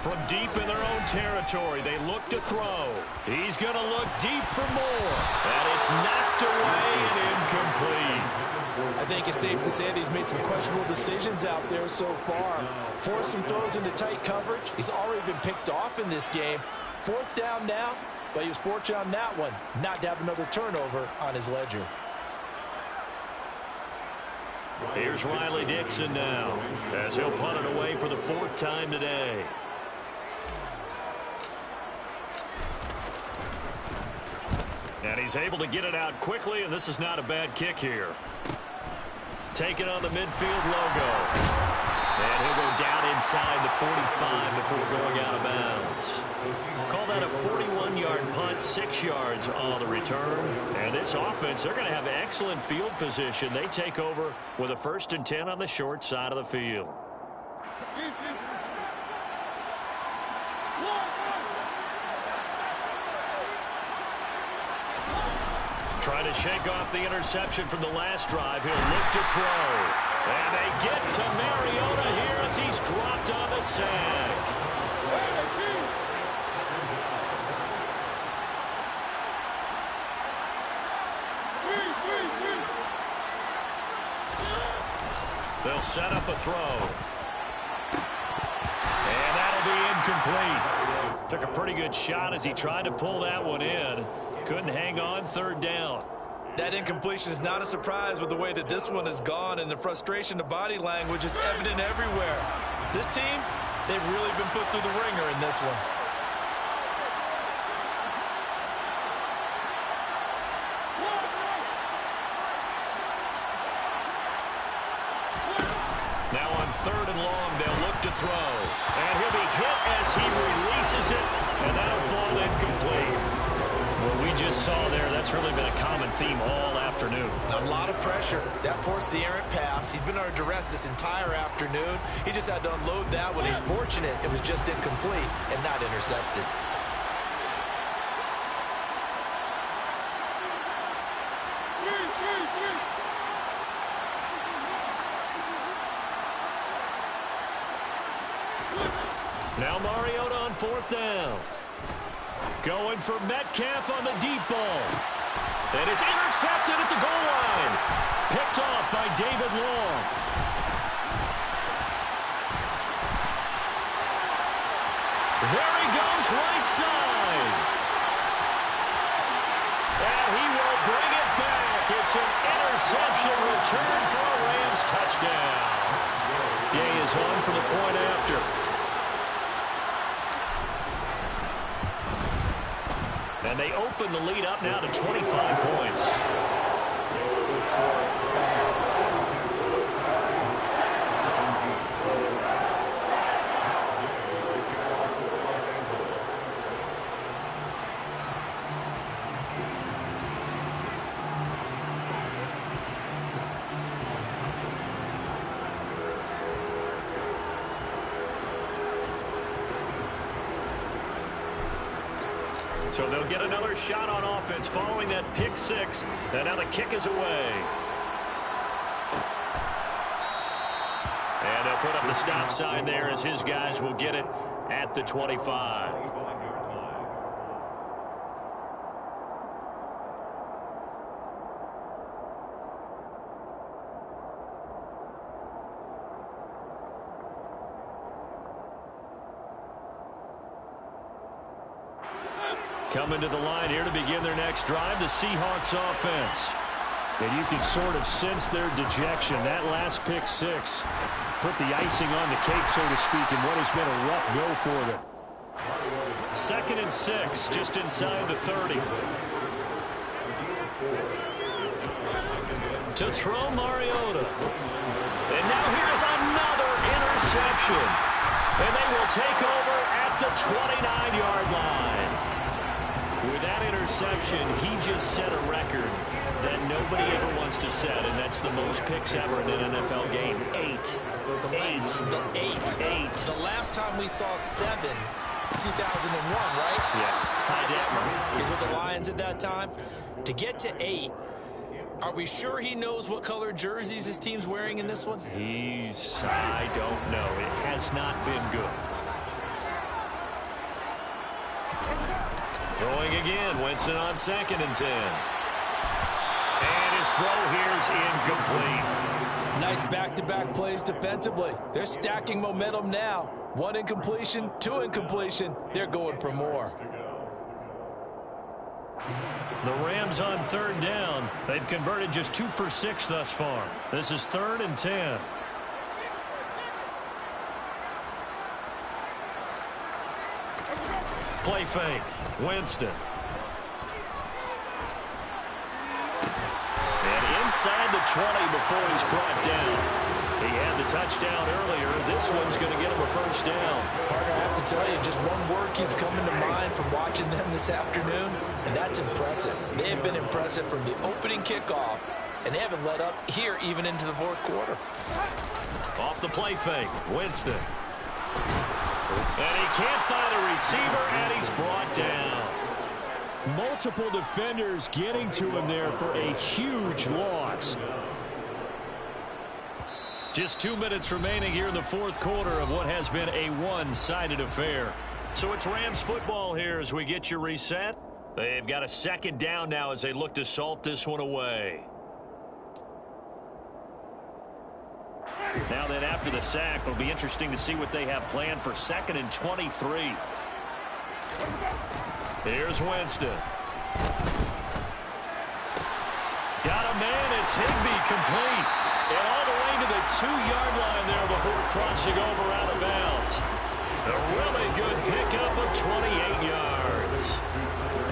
A: From deep in their own territory, they look to throw. He's going to look deep for more. And it's knocked away and incomplete.
D: I think it's safe to say that he's made some questionable decisions out there so far. Forced some throws into tight coverage. He's already been picked off in this game. 4th down now, but he was fortunate on that one not to have another turnover on his ledger.
A: Here's Riley Dixon now as he'll punt it away for the 4th time today. And he's able to get it out quickly, and this is not a bad kick here. Taking on the midfield logo. And he'll go down inside the 45 before going out of bounds. Call that a 41-yard punt, 6 yards on the return. And this offense, they're going to have excellent field position. They take over with a 1st and 10 on the short side of the field.
C: Trying to shake off the interception from the last drive. He'll look to throw. And they get to Mariota here as he's dropped on the sack. They'll set up a throw. And that'll be incomplete. Took a pretty good shot as he tried to pull that one in. Couldn't hang on, third down.
B: That incompletion is not a surprise with the way that this one has gone, and the frustration, the body language is evident everywhere. This team, they've really been put through the ringer in this one.
C: Now on third and long, they'll look to throw. And he'll be hit as he releases it, and that'll fall incomplete. What we just saw there, that's really been a common theme all afternoon.
B: A lot of pressure. That forced the errant pass. He's been under duress this entire afternoon. He just had to unload that one. He's fortunate it was just incomplete and not intercepted.
C: Now Mariota on fourth down. Going for Metcalf on the deep ball. And it's intercepted at the goal line. Picked off by David Long. There he goes, right side. And he will bring it back. It's an interception return for a Rams touchdown. Day is on for the point after. And they open the lead up now to 25 points. So they'll get another shot on offense following that pick six. And now the kick is away. And they'll put up the stop sign there as his guys will get it at the 25. Coming to the line here to begin their next drive, the Seahawks offense. And you can sort of sense their dejection. That last pick six put the icing on the cake, so to speak, in what has been a rough go for them. 2nd and 6, just inside the 30. To throw Mariota. And now here's another interception. And they will take over at the 29-yard line. With that interception, he just set a record that nobody ever wants to set, and that's the most picks ever in an NFL game. 8.
B: The last time we saw 7, 2001, right?
C: Yeah.
B: Ty Detmer. He's with the Lions at that time. To get to 8, are we sure he knows what color jerseys his team's wearing in this one?
C: I don't know. It has not been good. Throwing again, Winston on 2nd and 10. And his throw here's incomplete.
D: Nice back-to-back plays defensively. They're stacking momentum now. 1 incompletion, 2 incompletion. They're going for more.
C: The Rams on 3rd down. They've converted just 2 for 6 thus far. This is 3rd and 10. Play fake. Winston. And inside the 20 before he's brought down. He had the touchdown earlier. This one's going to get him a first down.
D: Partner, I have to tell you, just one word keeps coming to mind from watching them this afternoon, and that's impressive. They have been impressive from the opening kickoff, and they haven't let up here even into the 4th quarter.
C: Off the play fake. Winston. And he can't find a receiver, and he's brought down. Multiple defenders getting to him there for a huge loss.
A: Just 2 minutes remaining here in the fourth quarter of what has been a one-sided affair. So it's Rams football here as we get you reset. They've got a second down now as they look to salt this one away. Now then, after the sack, it'll be interesting to see what they have planned for 2nd and 23. Here's Winston. Got a man. It's Higbee complete. And all the way to the 2-yard line there before crossing over out of bounds. A really good pickup of 28 yards.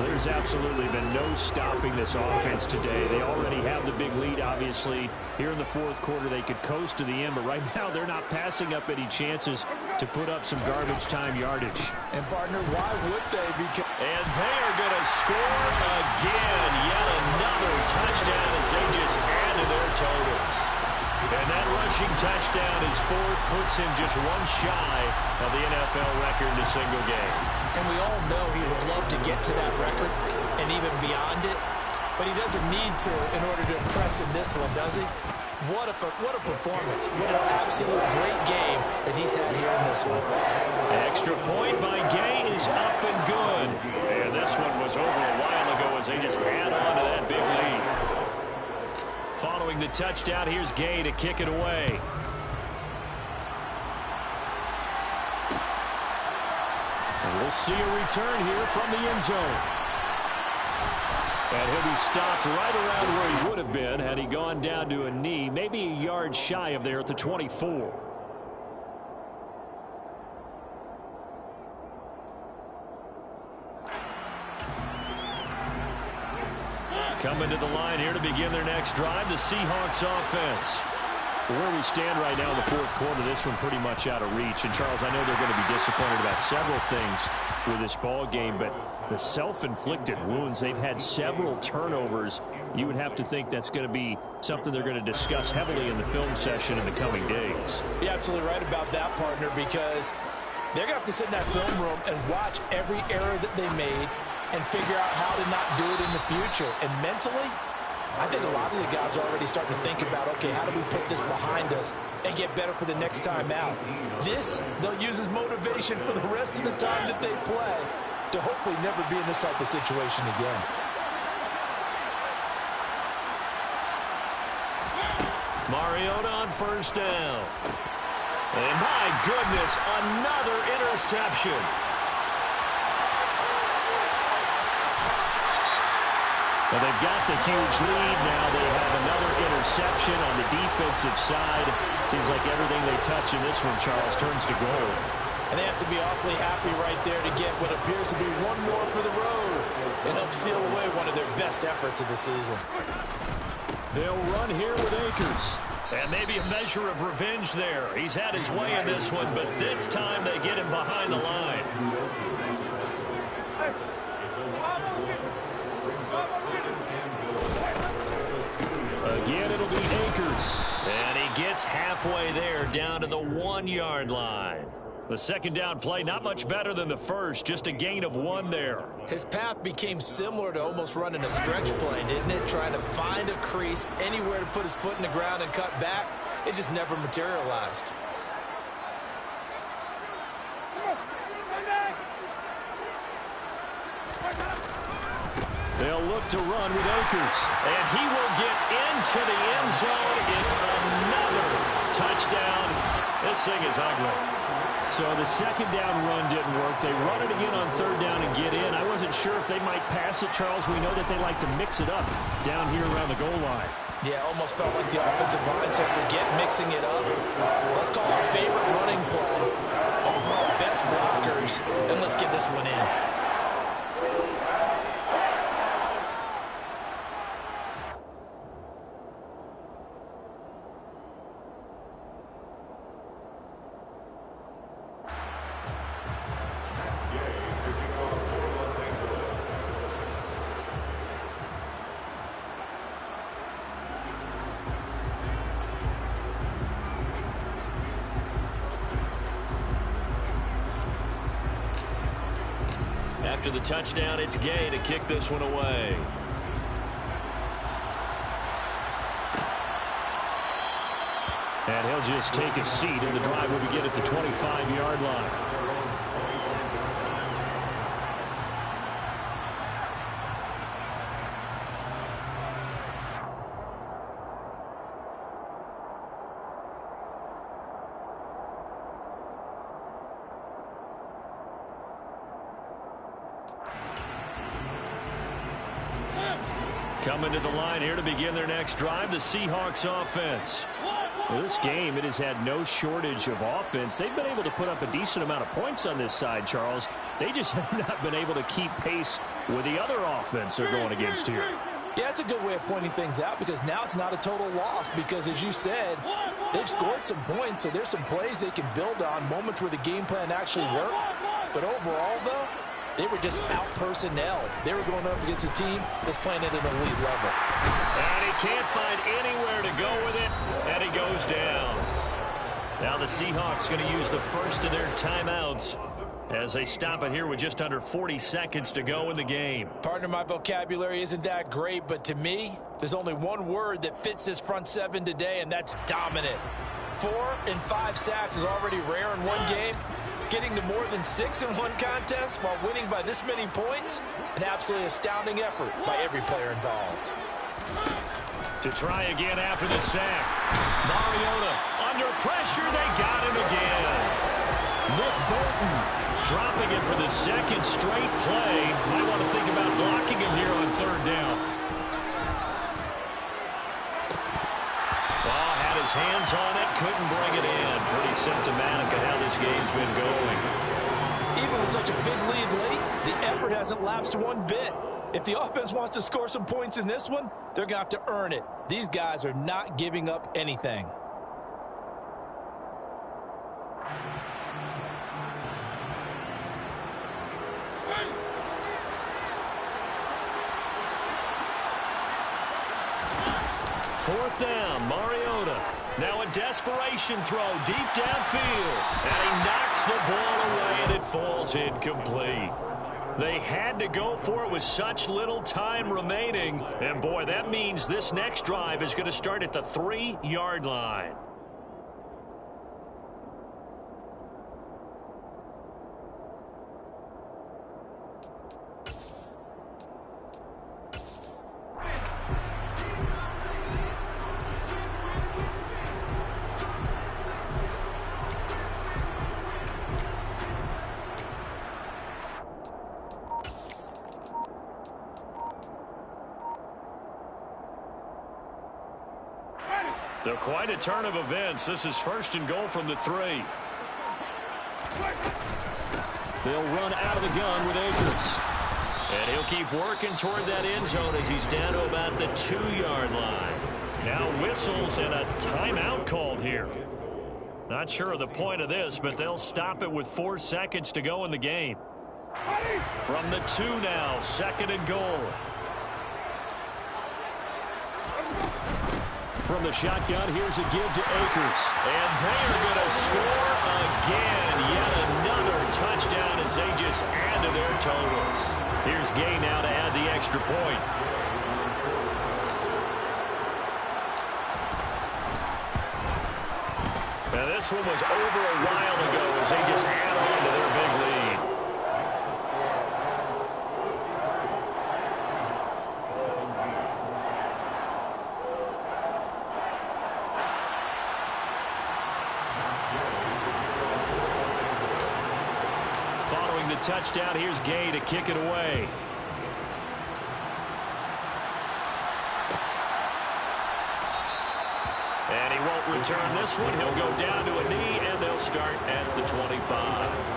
C: There's absolutely been no stopping this offense today. They already have the big lead, obviously. Here in the fourth quarter, they could coast to the end, but right now they're not passing up any chances to put up some garbage time yardage.
D: And, partner, why would they?
A: And they are going to score again. Yet another touchdown as they just add to their totals. And that rushing touchdown is 4th, puts him just one shy of the NFL record in a single game.
B: And we all know he would love to get to that record and even beyond it. But he doesn't need to in order to impress in this one, does he? What a performance. What an absolute great game that he's had here in this one.
A: An extra point by Gay is up and good. And this one was over a while ago as they just add on to that big lead. Following the touchdown, here's Gay to kick it away. And we'll see a return here from the end zone. And he'll be stopped right around where he would have been had he gone down to a knee, maybe a yard shy of there at the 24. Coming to the line here to begin their next drive, the Seahawks offense. Where we stand right now in the fourth quarter, this one pretty much out of reach. And, Charles, I know they're going to be disappointed about several things with this ball game, but the self-inflicted wounds, they've had several turnovers. You would have to think that's going to be something they're going to discuss heavily in the film session in the coming days.
D: You're absolutely right about that, partner, because they're going to have to sit in that film room and watch every error that they made and figure out how to not do it in the future. And mentally, I think a lot of the guys are already starting to think about, okay, how do we put this behind us and get better for the next time out? This, they'll use as motivation for the rest of the time that they play to hopefully never be in this type of situation again.
A: Mariota on first down. And my goodness, another interception. Well, they've got the huge lead now. They have another interception on the defensive side. Seems like everything they touch in this one, Charles, turns to gold.
D: And they have to be awfully happy right there to get what appears to be one more for the road and help seal away one of their best efforts of the season.
C: They'll run here with Akers.
A: And maybe a measure of revenge there. He's had his way in this one, but this time they get him behind the line.
C: Again, it'll be Akers.
A: And he gets halfway there down to the 1-yard line. The second down play, not much better than the first, just a gain of 1 there.
B: His path became similar to almost running a stretch play, didn't it? Trying to find a crease, anywhere to put his foot in the ground and cut back. It just never materialized.
C: They'll look to run with Akers.
A: And he will get into the end zone. It's another touchdown. This thing is ugly.
C: So the second down run didn't work. They run it again on third down and get in. I wasn't sure if they might pass it, Charles. We know that they like to mix it up down here around the goal line.
D: Yeah, almost felt like the offensive line said, forget mixing it up. Let's call our favorite running play over our best blockers, and let's get this one in.
A: After the touchdown, it's Gay to kick this one away.
C: And he'll just take a seat, and the drive will begin at the 25-yard line. Coming to the line here to begin their next drive, the Seahawks offense. Well, this game, it has had no shortage of offense. They've been able to put up a decent amount of points on this side, Charles. They just have not been able to keep pace with the other offense they're going against here.
D: Yeah, that's a good way of pointing things out, because now it's not a total loss, because as you said, they've scored some points, so there's some plays they can build on, moments where the game plan actually worked. But overall, though, they were just out-personnel. They were going up against a team that's playing at an elite level.
A: And he can't find anywhere to go with it, and he goes down. Now the Seahawks going to use the first of their timeouts as they stop it here with just under 40 seconds to go in the game.
D: Partner, my vocabulary isn't that great, but to me, there's only one word that fits this front seven today, and that's dominant. 4 and 5 sacks is already rare in one game. Getting to more than 6 in one contest while winning by this many points, an absolutely astounding effort by every player involved.
A: To try again after the sack. Mariota under pressure. They got him again. Nick Bolton dropping it for the second straight play. Might want to think about blocking him here on third down. Well, had his hands on it, couldn't bring it in. Pretty symptomatic of how this game's been going.
D: Even with such a big lead late, the effort hasn't lapsed one bit. If the offense wants to score some points in this one, they're going to have to earn it. These guys are not giving up anything.
A: Fourth down, Mariota. Now a desperation throw deep downfield. And he knocks the ball away, and it falls incomplete. They had to go for it with such little time remaining. And, boy, that means this next drive is going to start at the 3-yard line. So quite a turn of events. This is first and goal from the 3.
C: They'll run out of the gun with Akers.
A: And he'll keep working toward that end zone as he's down to about the 2-yard line. Now whistles and a timeout called here. Not sure of the point of this, but they'll stop it with 4 seconds to go in the game. From the 2 now, second and goal.
C: From the shotgun, here's a give to Akers.
A: And they're going to score again. Yet another touchdown as they just add to their totals. Here's Gay now to add the extra point. Now this one was over a while ago as they just add on to their big lead. The touchdown, here's Gay to kick it away. And he won't return this one. He'll go down to a knee, and they'll start at the 25.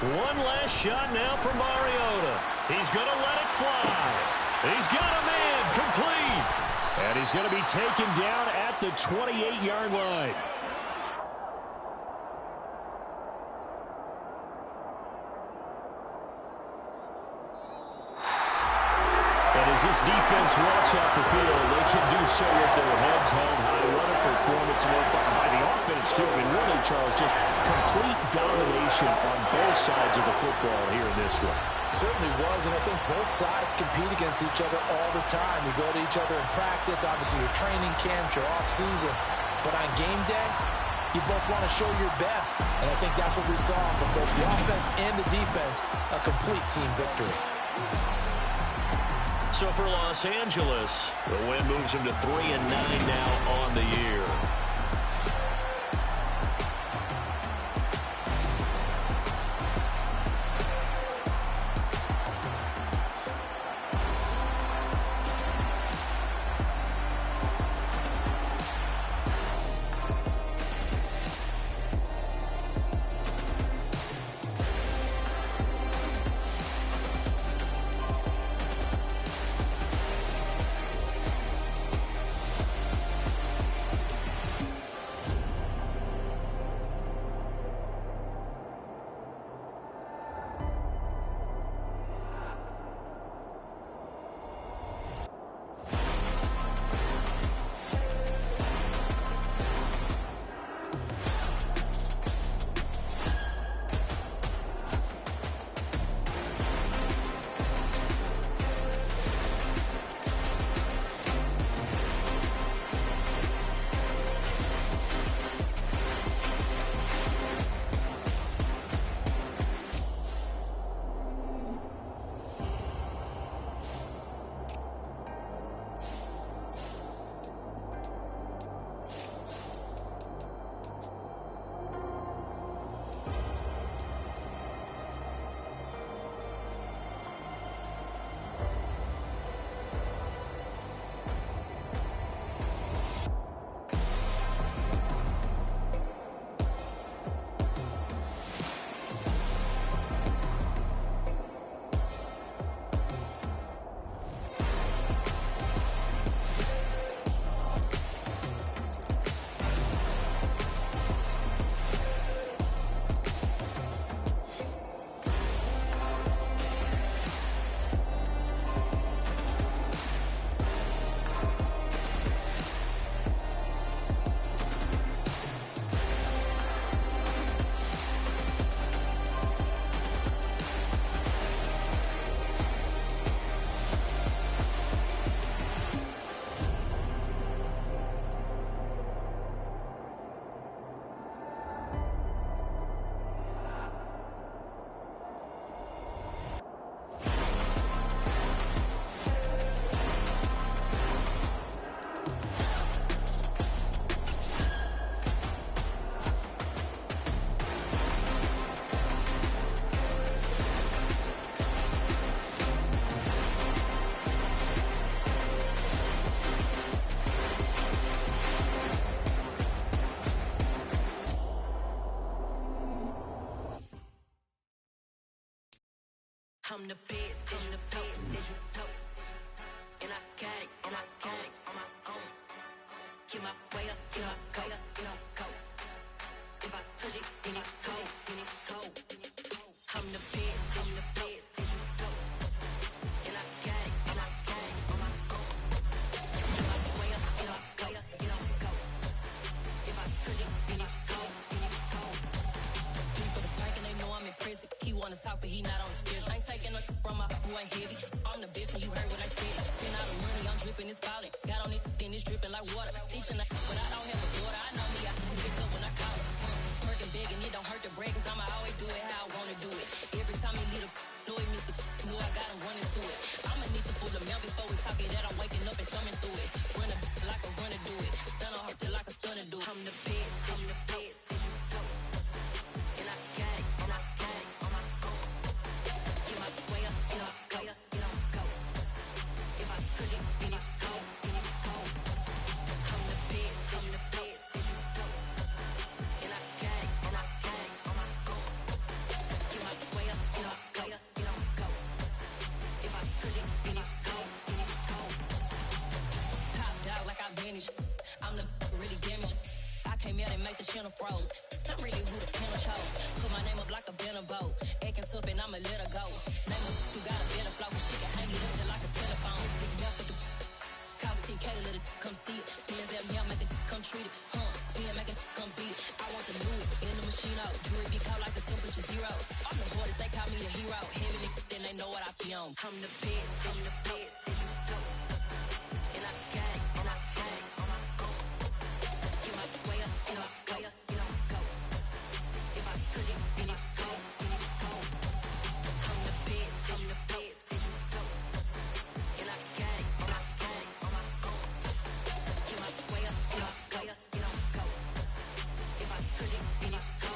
A: One last shot now for Mariota. He's going to let it fly. He's got a man complete.
C: And he's going to be taken down at the 28-yard line. And as this defense walks off the field, they can do so with their heads held high. What a performance by the offense, too. I mean, really, Charles, just complete domination on both sides of the football here in this one.
D: Certainly was, and I think both sides compete against each other all the time. You go to each other in practice, obviously your training camps, your off-season. But on game day, you both want to show your best. And I think that's what we saw from both the offense and the defense, a complete team victory.
A: So for Los Angeles, the win moves them to 3-9 now on the year.
F: I'm the best, as you know, and I got it, on my own. Get my way up, get my go. If I touch it, then it's cold. I'm the best, as you know, and I got it, on my own. Get my way up, get my go. If I touch it, then it's cold. He for the bank and they know I'm impressive. He wanna talk, but he not on the schedule. I ain't taking a from my boy ain't heavy. I'm the best and you heard what I said. Spend all the money, I'm dripping, it's falling. Got on it, then it's dripping like water. Teaching that, but I don't have a daughter. I know me, I can pick up when I call it. Working big and it don't hurt to break, cause I'ma always do it how I wanna do it. Every time he lead a know it, Mr. Know I got him running to it. I'ma need to pull the mail before we talk it that I'm waking up and thumbing through it. Run a like a runner do it. Stun on her till like a stunner do it. I'm the best, I'm the best. And I got it, on my own. Get my way up, get my go. If I touch it, then it's cold. I'm the best, I'm the best. And I got it, on my own. Get my way up, get my go. If I touch it, then it's cold. Top dog like I manage. I'm the really damaged. I came out and make the channel froze. I'm really who the panel chose. Put my name up like a banner boat. Acting tough and I'ma let her go. Name her, you got a better flow, but she can hang it up just like a telephone. I'm the best, and you know, and I got it, and I got it on my own. Get my way up, you know, go. If I touch it, then it's go. I'm the best, and you know, and I got it, and I got it on my own. Get my way up, you know, go. If I touch it, then it's go.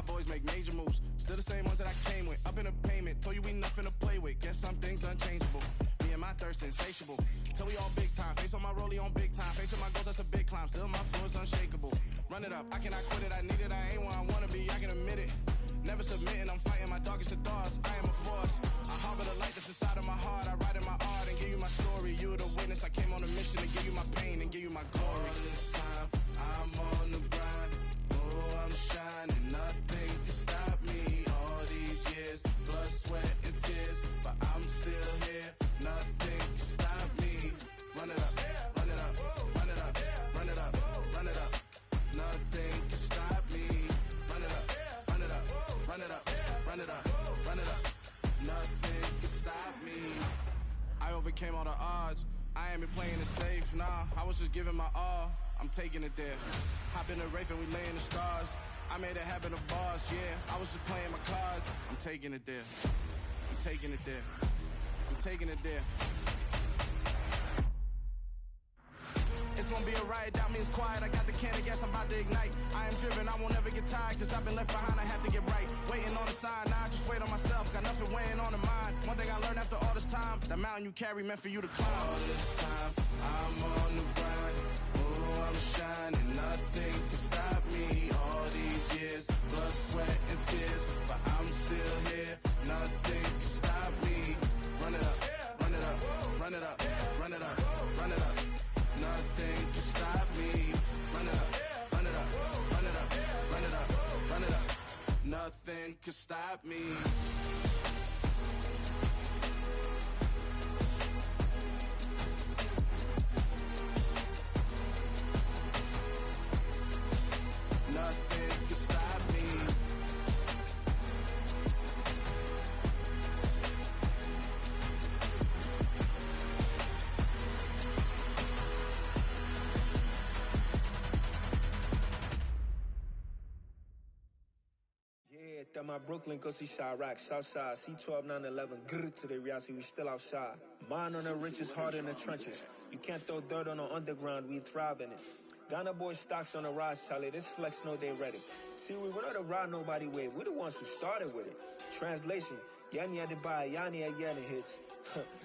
G: Boys make major moves, still the same ones that I came with. Up in a payment, told you we nothing to play with. Guess some things unchangeable. Me and my thirst insatiable. Till we all big time. Face on my rollie on big time. Facing my goals, that's a big climb. Still my flow is unshakable. Run it up, I cannot quit it. I need it, I ain't where I wanna be. I can admit it. Never submitting, I'm fighting my darkest of thoughts. I am a force. I harbor the light that's inside of my heart. I write in my art and give you my story. You the witness. I came on a mission to give you my pain and give you my glory. All this time, I'm on the grind. Oh, I'm shining. Nothing can stop me. All these years, blood, sweat, and tears, but I'm still here. Nothing can stop me. Run it up, run it up, run it up, run it up, run it up. Nothing can stop me. Run it up, run it up, run it up, run it up, run it up. Nothing can stop me. I overcame all the odds. I ain't been playing it safe, nah. I was just giving my all. I'm taking it there. Hop in the Wraith and we lay in the stars. I made it happen to boss, yeah. I was just playing my cards. I'm taking it there. I'm taking it there. I'm taking it there. It's gonna be a riot, doubt me it's quiet. I got the can of gas, I'm about to ignite. I am driven, I won't ever get tired, cause I've been left behind, I have to get right. Waiting on the sign, now I just wait on myself. Got nothing weighing on the mind. One thing I learned after all this time, the mountain you carry meant for you to climb. All this time, I'm on the grind. Oh, I'm shining, nothing can stop me. All these years, blood, sweat, and tears, but I'm still here. Nothing can stop me. Run it up, run it up, run it up, run it up, run it up. Nothing can stop me. Run it up, run it up, run it up, run it up, run it up. Nothing can stop me. Nothing can stop me.
H: Yeah, that my Brooklyn, go see Chirac, Southside, C12, 911, grr to the reality, we still outside. Mine on the richest, heart in the trenches. You can't throw dirt on the underground, we thrive in it. Ghana boys stocks on the rise, Charlie, this flex know they ready. See, we're not a ride nobody wave, we're the ones who started with it. Translation, Yanni had to buy, Yanni had Yanni hits.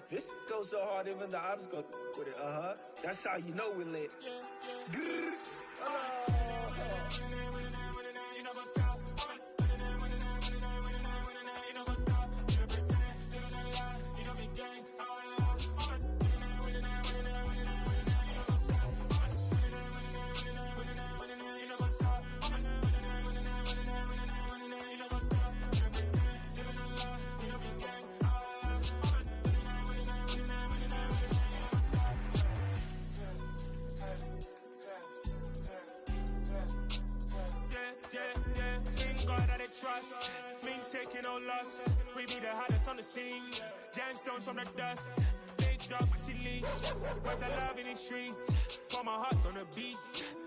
H: This goes so hard, even the ops go with it, That's how you know we lit. Grr.
I: Trust, mean taking no loss. We be the hottest on the scene. Gemstones from the dust. Big dog, pretty leash. Where's the love in the streets? Pour my heart on the beat.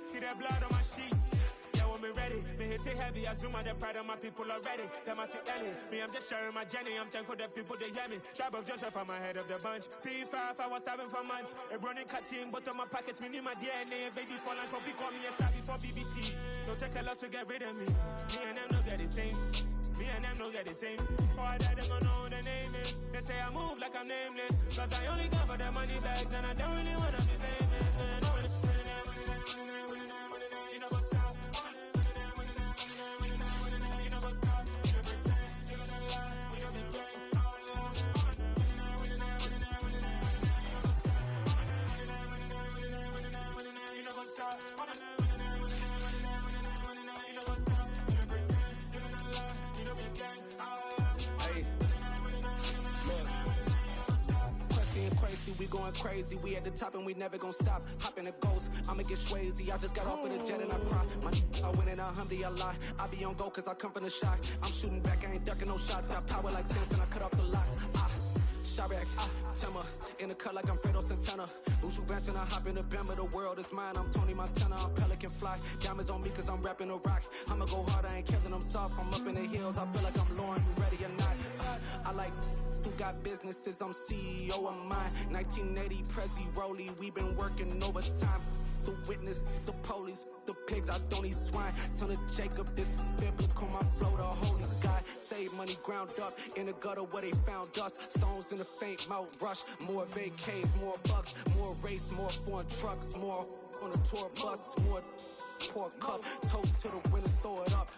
I: See that blood on my sheets. Yeah, when me ready, me hit it heavy. I zoom out the pride of my people already. Them I see Ellie. Me, I'm just sharing my journey. I'm thankful that people they hear me. Tribe of Joseph, I'm ahead of the bunch. P5, I was starving for months. A running cut in, but on my pockets, me need my DNA. Baby for lunch, but we call me a star before BBC. Don't take a lot to get rid of me. Me and them don't get the same. Me and them don't get the same. Boy, that they gonna know who the name is. They say I move like I'm nameless. Cause I only come for the money bags and I don't really wanna be famous. You know what's up? You know what's up? You pretend, you gonna lie, you know be gang.
G: we going crazy. We at the top and we never gonna stop. Hop in a ghost, I'ma get Swayze. I just got off of the jet and I cry. I win in a Humvee, I lie. I be on go cause I come from the shot. I'm shooting back, I ain't ducking no shots. Got power like Samson, I cut off the locks. Shabak, Timmer, in the cut like I'm Fredo Santana. Uju Banton, I hop in the Bama, the world is mine. I'm Tony Montana, I'm Pelican Fly. Diamonds on me cause I'm rapping a rock. I'ma go hard, I ain't killing them soft. I'm up in the hills, I feel like I'm Lauren, you ready or not? I like who got businesses, I'm CEO of mine. 1980 Prezi Rolly, we been working overtime. The witness, the police, the pigs, I don't eat swine. Son of Jacob, this biblical, my flow, the holy God. Save money ground up in the gutter where they found us. Stones in the faint mouth rush. More vacays, more bucks, more race, more foreign trucks, more on a tour bus, more pour cup. Toast to the winners, throw it up.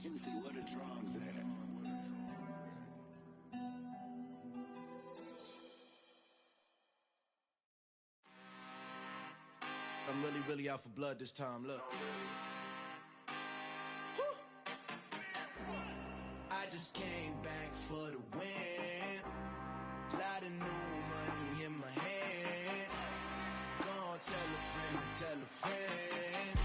J: Juicy, what a drums at.
G: I'm really out for blood this time, look. I just came back for the win. Lot of new money in my hand. Gonna tell a friend.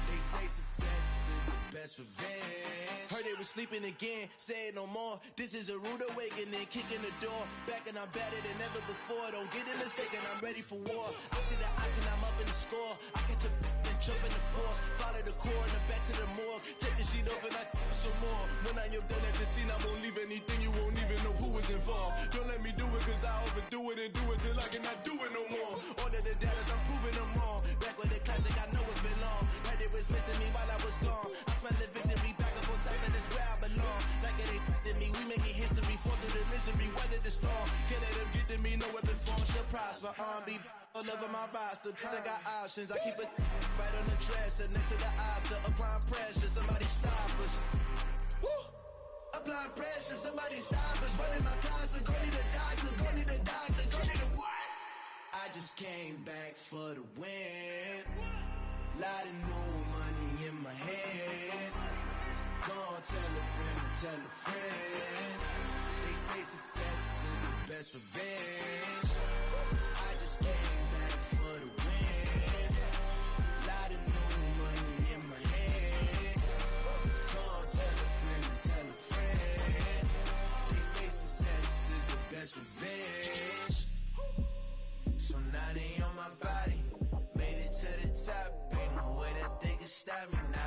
G: They say success is the best revenge. Heard they were sleeping again, say it no more. This is a rude awakening, kicking the door. Back and I'm better than ever before. Don't get it mistaken, I'm ready for war. I see the option, I'm up in the score. I catch a and jump in the course. Follow the core and the back to the morgue. Take the sheet off and I some more. When I am done at the scene, I won't leave anything. You won't even know who was involved. Don't let me do it cause I overdo it and do it till I cannot do it no more. All of the dallas, I'm proving them wrong. Back with the classic, I know it's been long. Heard it was missing me while I was gone. I smell the victory, back up on time and it's where I belong. Like it ain't to me, we making history. Fall through the misery, weather the storm. Can't let them get to me, no weapon form shall prosper. Be all over my roster, I got options. I keep it right on the dresser, next to the Oscar. Applying pressure, somebody stop us. Woo! Applying pressure, somebody stop us. Running my concert, go need a doctor, go need a doctor, go need a what? I just came back for the win. Lot of new money in my hand. Gonna tell a friend. They say success is the best revenge. I just came back for the win. Lot of new money in my hand. Gonna tell a friend. They say success is the best revenge. So now they on my body. Made it to the top. Ain't no way that they can stop me now.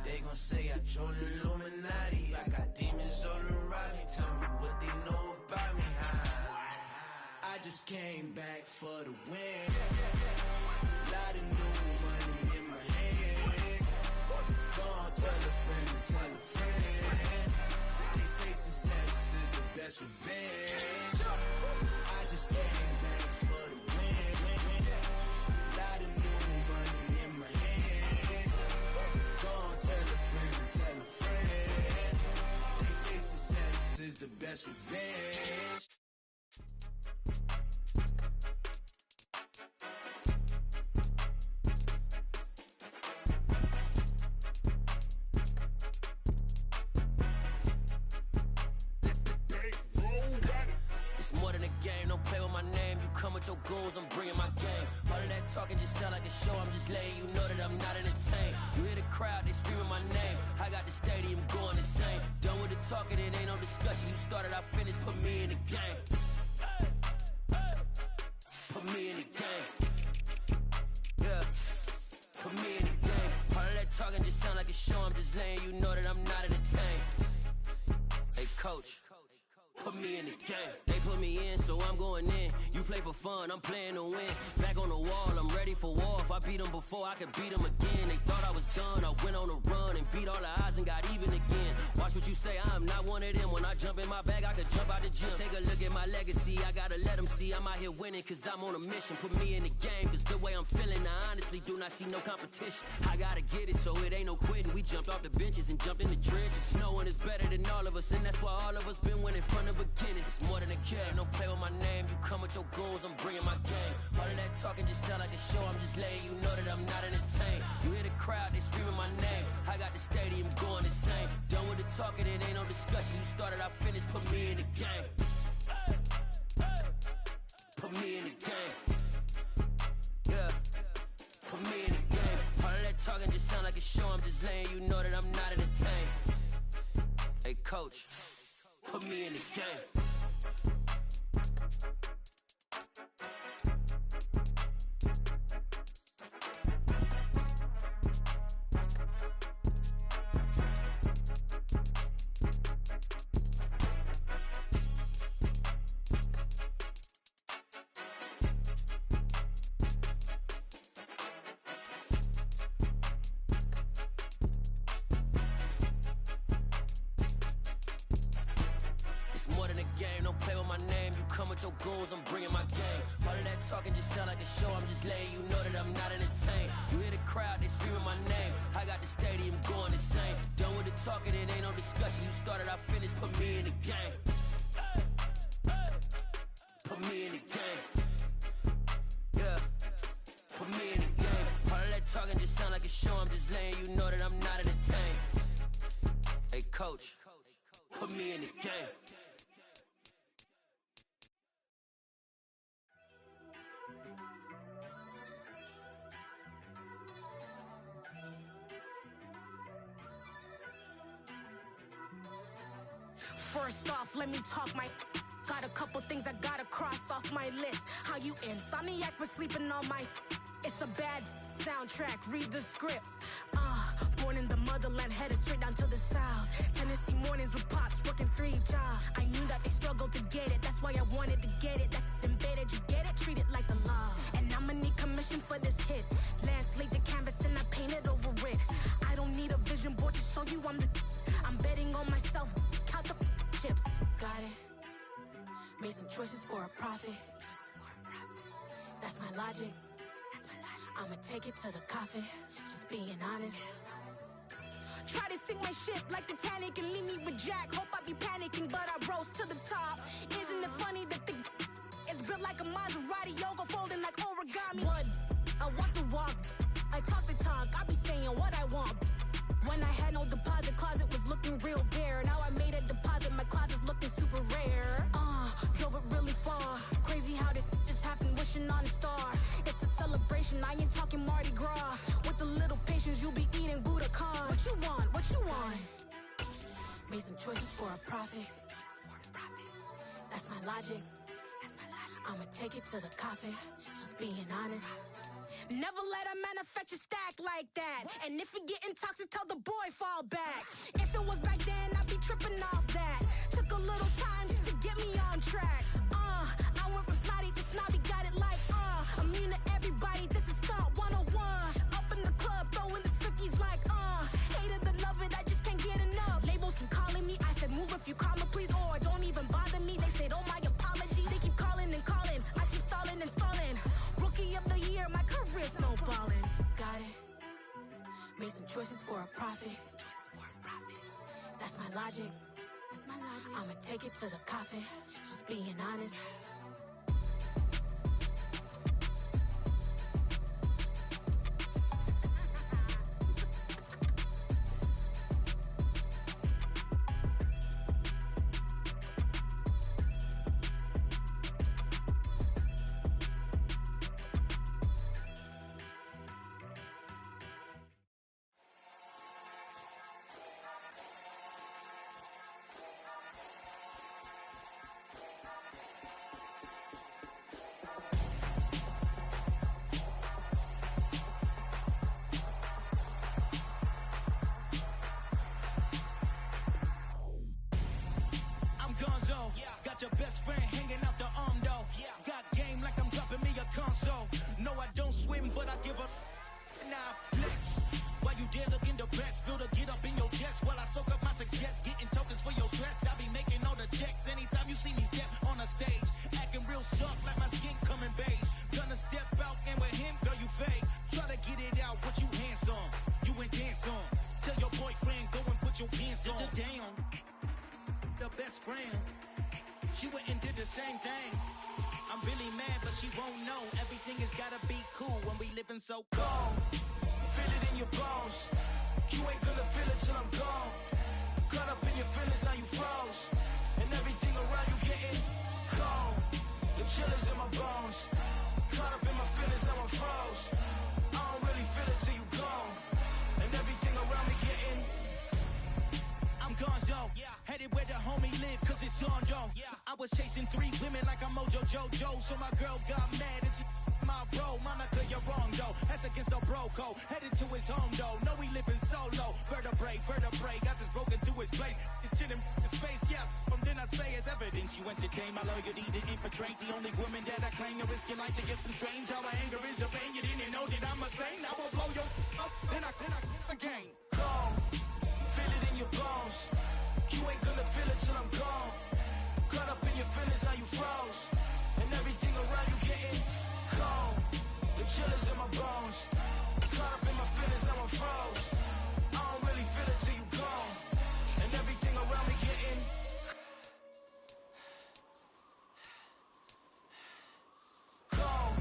G: They gon' say I joined the Illuminati. I got demons all around me. Tell me what they know about me, I just came back for the win. Lot of new money in my hand. Gonna tell a friend. They say success is the best revenge. I just came back for the win. Lot of new money in my hand. Gonna tell a friend. They say success is the best revenge.
K: It's more than a game, don't play with my name. You come with your goons, I'm bringing my game. All of that talking just sound like a show, I'm just letting you know that I'm not entertained. You hear the crowd, they screaming my name. I got the stadium going insane. Done with the talking, it ain't no discussion. You started, I finished, put me in the game. Put me in the game. Yeah, put me in the game. All of that talking just sound like a show, I'm just letting you know that I'm not entertained. Hey coach, put me in the game. They put me in, so I'm going in. You play for fun, I'm playing to win. Back on the wall, I'm ready for war. If I beat them before, I could beat them again. They thought I was done, I went on a run and beat all the odds and got even again. Watch what you say, I'm not one of them. When I jump in my bag, I could jump out the gym. Take a look at my legacy, I gotta let them see I'm out here winning, cause I'm on a mission. Put me in the game, cause the way I'm feeling, I honestly do not see no competition. I gotta get it, so it ain't no quitting. We jumped off the benches and jumped in the trenches. No one is better than all of us, and that's why all of us been winning from the beginning. It's more than a game, don't play with my name. You come with your goons, I'm bringing my game. All of that talking just sound like a show, I'm just letting you know that I'm not entertained. You hear the crowd, they screaming my name. I got the stadium going insane. Done with the talking, it ain't no discussion. You started, I finished, put me in the game. Put me in the game. Yeah, put me in the game. All of that talking just sound like a show. I'm just letting you know that I'm not entertained. Hey, coach, put me in the game. Your goons, I'm bringing my game. All of that talking just sound like a show. I'm just letting you know that I'm not entertained. You hear the crowd, they screaming my name. I got the stadium going insane. Done with the talking, it ain't no discussion. You started, I finished, put me in the game. Put me in the game. Yeah, put me in the game. All of that talking just sound like a show. I'm just letting you know that I'm not entertained. Hey, coach, put me in the game.
J: First off, let me talk my... Got a couple things I gotta cross off my list. How you insomniac for sleeping on my... It's a bad soundtrack, read the script. Born in the motherland, headed straight down to the south. Tennessee mornings with pops, working 3 jobs. I knew that they struggled to get it, that's why I wanted to get it. That embedded, you get it, treat it like a law. And I'ma need commission for this hit. Lance laid the canvas and I painted over it. I don't need a vision board to show you I'm the... I'm betting on myself, count the chips. Got it. Made some choices for a profit. That's my logic. I'ma take it to the coffin, just being honest. Try to sink my ship like Titanic and leave me with Jack. Hope I be panicking, but I rose to the top. Isn't it funny that the is built like a Maserati, yoga folding like origami? What? I walk the walk, I talk the talk, I be saying what I want. When I had no deposit, closet was looking real bare. Now I made a deposit, my closet's looking super rare. Drove it really far. Crazy how did just happen, wishing on a star. It's a celebration, I ain't talking Mardi Gras. With a little patience, you'll be eating Budokan. What you want? What you want? Made some choices for a profit. That's my logic. I'ma take it to the coffin, just being honest. Never let a manufacture stack like that. And if you getting toxic, tell the boy fall back. If it was back then, I'd be tripping off that. Took a little time just to get me on track. I went from snotty to snobby, got it like, immune to everybody, this is stunt 101. Up in the club, throwing the 50s like, hate it, I love it, I just can't get enough. Labels from calling me, I said move if you call me, please, or don't even bother me. They said, oh my apology, they keep calling and calling. I keep stalling and stalling. Rookie of the year, my career snowballing. Got it. Made some choices for a profit. That's my logic. I'ma take it to the coffin, just being honest.
L: Got your best friend hanging out the arm though. Got game like I'm dropping me a console. No, I don't swim, but I give up. Nah, flex. While you there looking the best, feel the get up in your chest while I soak up my success. Getting tokens for your stress. I be making all the checks anytime you see me step on a stage. Acting real soft like my skin coming beige. Gonna step out and with him, girl, you fake. Try to get it out, what you hands on. You ain't dance on. Tell your boyfriend, go and put your pants on. Down. The best friend. She went and did the same thing. I'm really mad, but she won't know. Everything has gotta be cool when we living so cold. Feel it in your bones. chillers in my bones. Caught up in my feelings, now I'm froze. I don't really feel it till you gone. And everything around me getting. I'm gonzo, headed where the homie live, cause it's on though. I was chasing 3 women like I'm Mojo Jojo, so my girl got mad and she my bro. Monica, you're wrong though, that's against a bro code. Headed to his home though, no he living solo. Vertebrae, got this broken to his place. It's chilling in space, yeah, from then I say it's evidence. You entertain my loyalty to infiltrate the only woman that I claim to risk your life to get some strange. How my anger is a pain, you didn't know that I'm a saint. I will blow your up, then I again. Gone, feel it in your bones. You ain't gonna feel it till I'm gone. Caught up in your feelings, now you froze. And everything around you getting cold. The chillers in my bones. Caught up in my feelings, now I'm froze. I don't really feel it till you gone. And everything around me getting cold.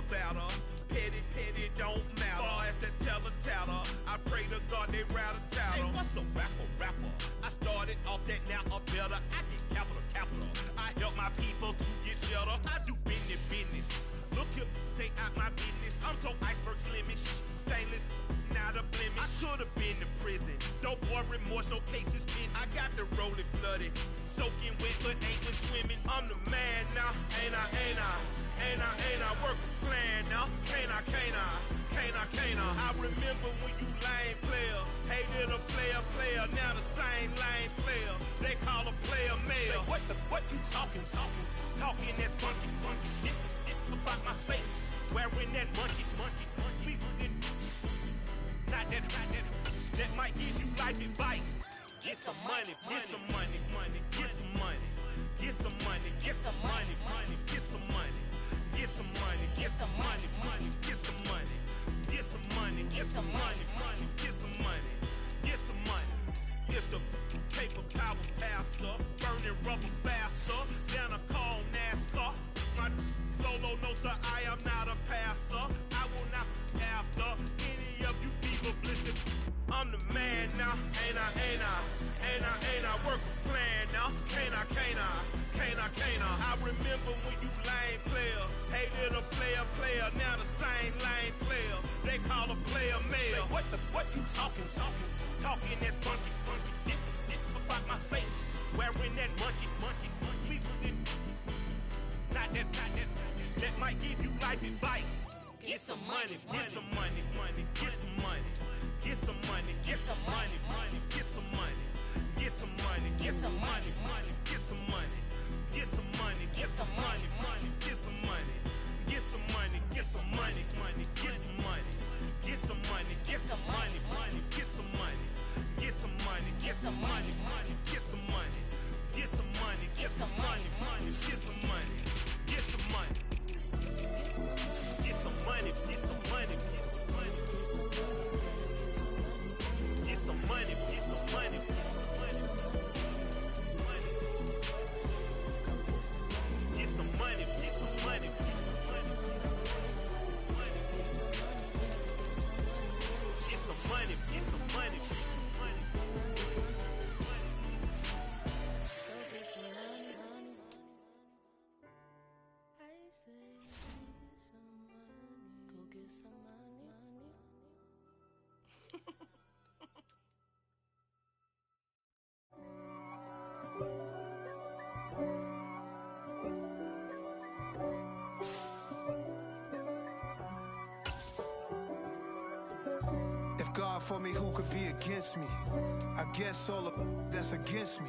M: Better. Petty don't matter. Far as that teller, I pray to God they rattle tattle. Hey, what's a rapper? I started off that, now a better. I get capital. I help my people to get cheddar. I do business. Look here, stay out my business. I'm so iceberg slimish, stainless, not a blemish. I should have been to prison. No boy remorse, no cases pinned. I got the rolling flooded, soaking wet, but ain't been swimming. I'm the man now, ain't I? Work a plan now, can't I? I remember when you lame player, hated a player, now the same lame player. They call a player mayor. Say, what you talking that funky. Get about my face, wearing that monkey. Not that might give you life advice. Get some money. It's the paper power pastor, burning rubber faster than a call NASCAR. My solo, no sir, I am not a passer. I will not after any of you fever blistered. I'm the man now, ain't I? Work a plan now, can't I? I remember when you lame player, hated a player, now the same lame player. They call a player mayor. Say, what you talking that funky. Get about my face, wearing that monkey. Not that might give you life advice. Get some money.
N: If God for me, who could be against me? I guess all of that's against me.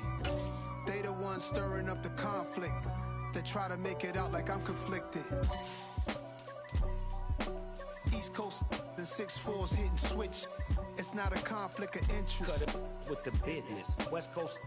N: They the ones stirring up the conflict. They try to make it out like I'm conflicted. East Coast and 6'4's hitting switch. It's not a conflict of interest.
O: Cut it with the business. West Coast